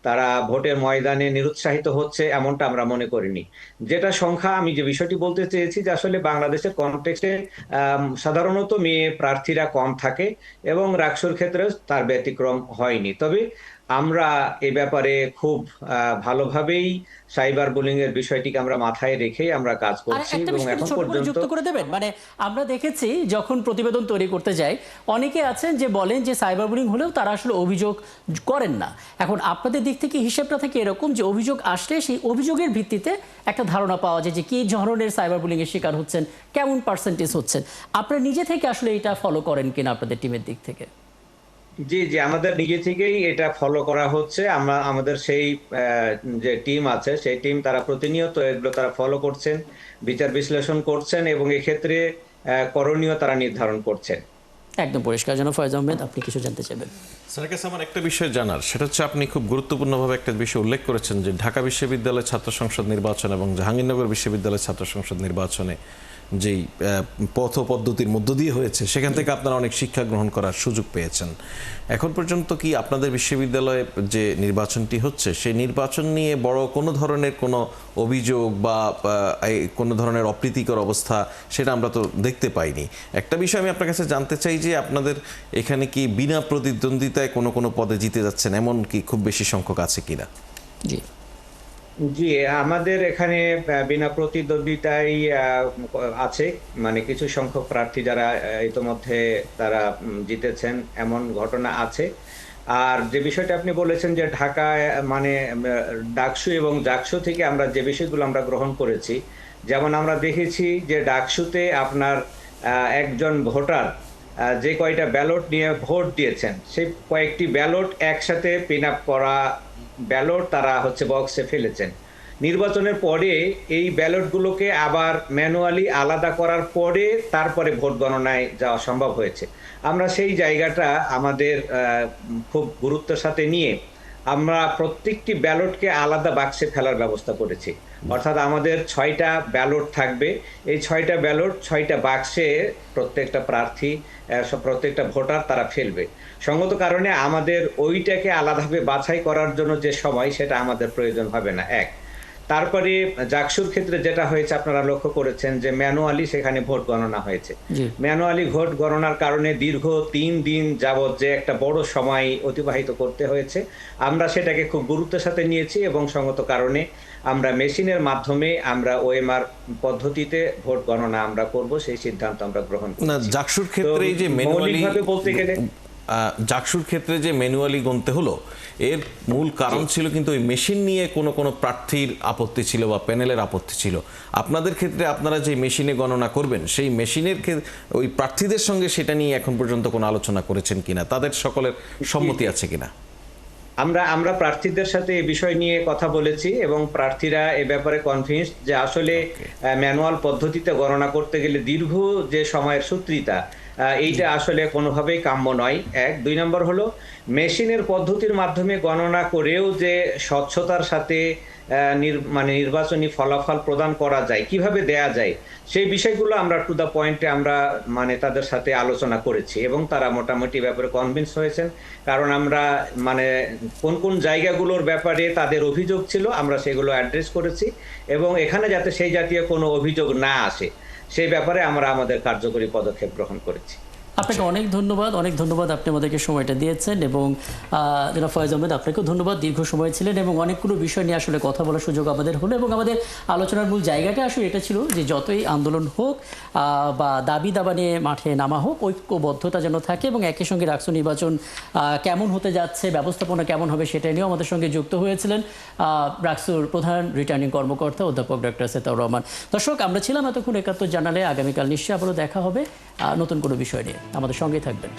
তারা ভোটের ময়দানে নিরুৎসাহিত হচ্ছে, এমনটা আমরা মনে করিনি। যেটা সংখ্যা, আমি যে বিষয়টি বলতে চেয়েছি যে আসলে বাংলাদেশের কনটেক্সটে সাধারণত মেয়ে প্রার্থীরা কম থাকে এবং রাকসুর ক্ষেত্রে তার ব্যতিক্রম হয়নি। তবে আমরা এ ব্যাপারে খুব ভালোভাবেই সাইবার বুলিং এর বিষয়টিকে আমরা মাথায় রেখে আমরা কাজ আর করছি একটা এবং বিষয় এখন ছোট করে পর্যন্ত যুক্ত করে দেবেন, মানে আমরা দেখেছি যখন প্রতিবেদন তৈরি করতে যাই অনেকে আছেন যে বলেন যে সাইবার বুলিং হলেও তারা আসলে অভিযোগ করেন না। এখন আপনাদের দিক থেকে হিসেবটা থেকে এরকম যে অভিযোগ আসলে সেই অভিযোগের ভিত্তিতে একটা ধারণা পাওয়া যায় যে কি ধরনের সাইবার বুলিং এর শিকার হচ্ছেন, কেমন পার্সেন্টেজ হচ্ছেন। আপনারা নিজে থেকে আসলে এটা ফলো করেন কিনা আপনাদের টিমের দিক থেকে? জি জি, আমাদের নিজে থেকেই এটা ফলো করা হচ্ছে। আমাদের সেই যে টিম আছে সেই টিম তারা প্রতিনিয়ত এগুলো তারা ফলো করছেন, বিচার বিশ্লেষণ করছেন এবং এক্ষেত্রে করণীয় তারা নির্ধারণ করছেন। একদম পরিষ্কার। যেন ফয়েজ আহমেদ, আপনি কিছু জানতে চাইবেন? স্যারের কাছে আমার একটা বিষয় জানার, সেটা হচ্ছে আপনি খুব গুরুত্বপূর্ণভাবে একটা বিষয় উল্লেখ করেছেন যে ঢাকা বিশ্ববিদ্যালয় ছাত্র সংসদ নির্বাচন এবং জাহাঙ্গীরনগর বিশ্ববিদ্যালয় ছাত্র সংসদ নির্বাচনে যেই পথ পদ্ধতির মধ্য দিয়ে হয়েছে সেখান থেকে আপনারা অনেক শিক্ষা গ্রহণ করার সুযোগ পেয়েছেন। এখন পর্যন্ত কি আপনাদের বিশ্ববিদ্যালয়ে যে নির্বাচনটি হচ্ছে সেই নির্বাচন নিয়ে বড় কোনো ধরনের কোনো অভিযোগ বা কোনো ধরনের অপ্রীতিকর অবস্থা সেটা আমরা তো দেখতে পাইনি? একটা বিষয় আমি আপনার কাছে জানতে চাই যে আপনাদের এখানে কি বিনা প্রতিদ্বন্দ্বিতায় কোনো কোনো পদে জিতে যাচ্ছেন, এমন কি খুব বেশি সংখ্যক আছে কিনা? জি জি, আমাদের এখানে বিনা প্রতিদ্বন্দ্বিতায় আছে, মানে কিছু সংখ্যক প্রার্থী যারা ইতোমধ্যে তারা জিতেছেন এমন ঘটনা আছে। আর যে বিষয়টা আপনি বলেছেন যে ঢাকায় মানে ডাকসু এবং জাকসু থেকে আমরা যে বিষয়গুলো আমরা গ্রহণ করেছি, যেমন আমরা দেখেছি যে ডাকসুতে আপনার একজন ভোটার যে কয়টা ব্যালট নিয়ে ভোট দিয়েছেন সেই কয়েকটি ব্যালট একসাথে পিন আপ করা ব্যালট তারা হচ্ছে বক্সে ফেলেছেন। নির্বাচনের পরে এই ব্যালটগুলোকে আবার ম্যানুয়ালি আলাদা করার পরে তারপরে ভোট গণনায় যাওয়া সম্ভব হয়েছে। আমরা সেই জায়গাটা আমাদের খুব গুরুত্বের সাথে নিয়ে আমরা প্রত্যেকটি ব্যালটকে আলাদা বাক্সে ফেলার ব্যবস্থা করেছি। অর্থাৎ আমাদের 6টা ব্যালট থাকবে, এই 6টা ব্যালট 6টা বাক্সে প্রত্যেকটা প্রার্থী প্রত্যেকটা ভোটার তারা ফেলবে। সঙ্গত কারণে আমাদের ওইটাকে আলাদাভাবে বাছাই করার জন্য যে সময় সেটা আমাদের প্রয়োজন হবে না। তারপরে জাকসুর ক্ষেত্রে যেটা হয়েছে আপনারা লক্ষ্য করেছেন যে ম্যানুয়ালি সেখানে ভোট গণনা হয়েছে। ম্যানুয়ালি ভোট গণনার কারণে দীর্ঘ 3 দিন যাবত যে একটা বড় সময় অতিবাহিত করতে হয়েছে, আমরা সেটাকে খুব গুরুত্বের সাথে নিয়েছি এবং সঙ্গত কারণে আমরা মেশিনের মাধ্যমে আমরা ওএমআর পদ্ধতিতে ভোট গণনা আমরা করব সেই সিদ্ধান্ত আমরা গ্রহণ করেছি। না, জাকসুর ক্ষেত্রে যে ম্যানুয়ালি বলতে গেলে জাকসুর ক্ষেত্রে যে ম্যানুয়ালি গুনতে হলো এর মূল কারণ ছিল কিন্তু ওই মেশিন নিয়ে কোনো কোনো প্রার্থীর আপত্তি ছিল বা প্যানেলের আপত্তি ছিল। আপনাদের ক্ষেত্রে আপনারা যে মেশিনে গণনা করবেন সেই মেশিনের ওই প্রার্থীদের সঙ্গে সেটা নিয়ে এখন পর্যন্ত কোনো আলোচনা করেছেন কিনা, তাদের সকলের সম্মতি আছে কিনা? আমরা প্রার্থীদের সাথে এই বিষয় নিয়ে কথা বলেছি এবং প্রার্থীরা এ ব্যাপারে কনভিন্স যে আসলে ম্যানুয়াল পদ্ধতিতে গণনা করতে গেলে দীর্ঘ যে সময়ের সূত্রিতা এইটা আসলে কোনোভাবেই কাম্য নয়। 2 নম্বর হলো মেশিনের পদ্ধতির মাধ্যমে গণনা করেও যে স্বচ্ছতার সাথে মানে নির্বাচনী ফলাফল প্রদান করা যায়, কিভাবে দেয়া যায় সেই বিষয়গুলো আমরা টু দা পয়েন্টে আমরা মানে তাদের সাথে আলোচনা করেছি এবং তারা মোটামুটি ব্যাপারে কনভিন্স হয়েছেন। কারণ আমরা মানে কোন কোন জায়গাগুলোর ব্যাপারে তাদের অভিযোগ ছিল আমরা সেগুলো অ্যাড্রেস করেছি এবং এখানে যাতে সেই জাতীয় কোনো অভিযোগ না আসে সেই ব্যাপারে আমরা আমাদের কার্যকরী পদক্ষেপ গ্রহণ করেছি। আপনাকে অনেক ধন্যবাদ আপনি আমাদেরকে সময়টা দিয়েছেন এবং জনাব ফয়েজ আহমেদ আপনাকেও ধন্যবাদ, দীর্ঘ সময় ছিলেন এবং অনেকগুলো বিষয় নিয়ে আসলে কথা বলার সুযোগ আমাদের হলো এবং আমাদের আলোচনার মূল জায়গাটা আসলে এটা ছিল যে যতই আন্দোলন হোক বা দাবি দাবা নিয়ে মাঠে নামা হোক, ঐক্যবদ্ধতা যেন থাকে এবং একই সঙ্গে রাকসু নির্বাচন কেমন হতে যাচ্ছে, ব্যবস্থাপনা কেমন হবে সেটা নিয়েও আমাদের সঙ্গে যুক্ত হয়েছিলেন রাকসুর প্রধান রিটার্নিং কর্মকর্তা অধ্যাপক ডক্টর সেতাউর রহমান। দর্শক, আমরা ছিলাম এতক্ষণ ৭১ জানালে। আগামীকাল নিশ্চয়ই আবারও দেখা হবে নতুন কোনো বিষয় নিয়ে। আমাদের সঙ্গেই থাকবেন।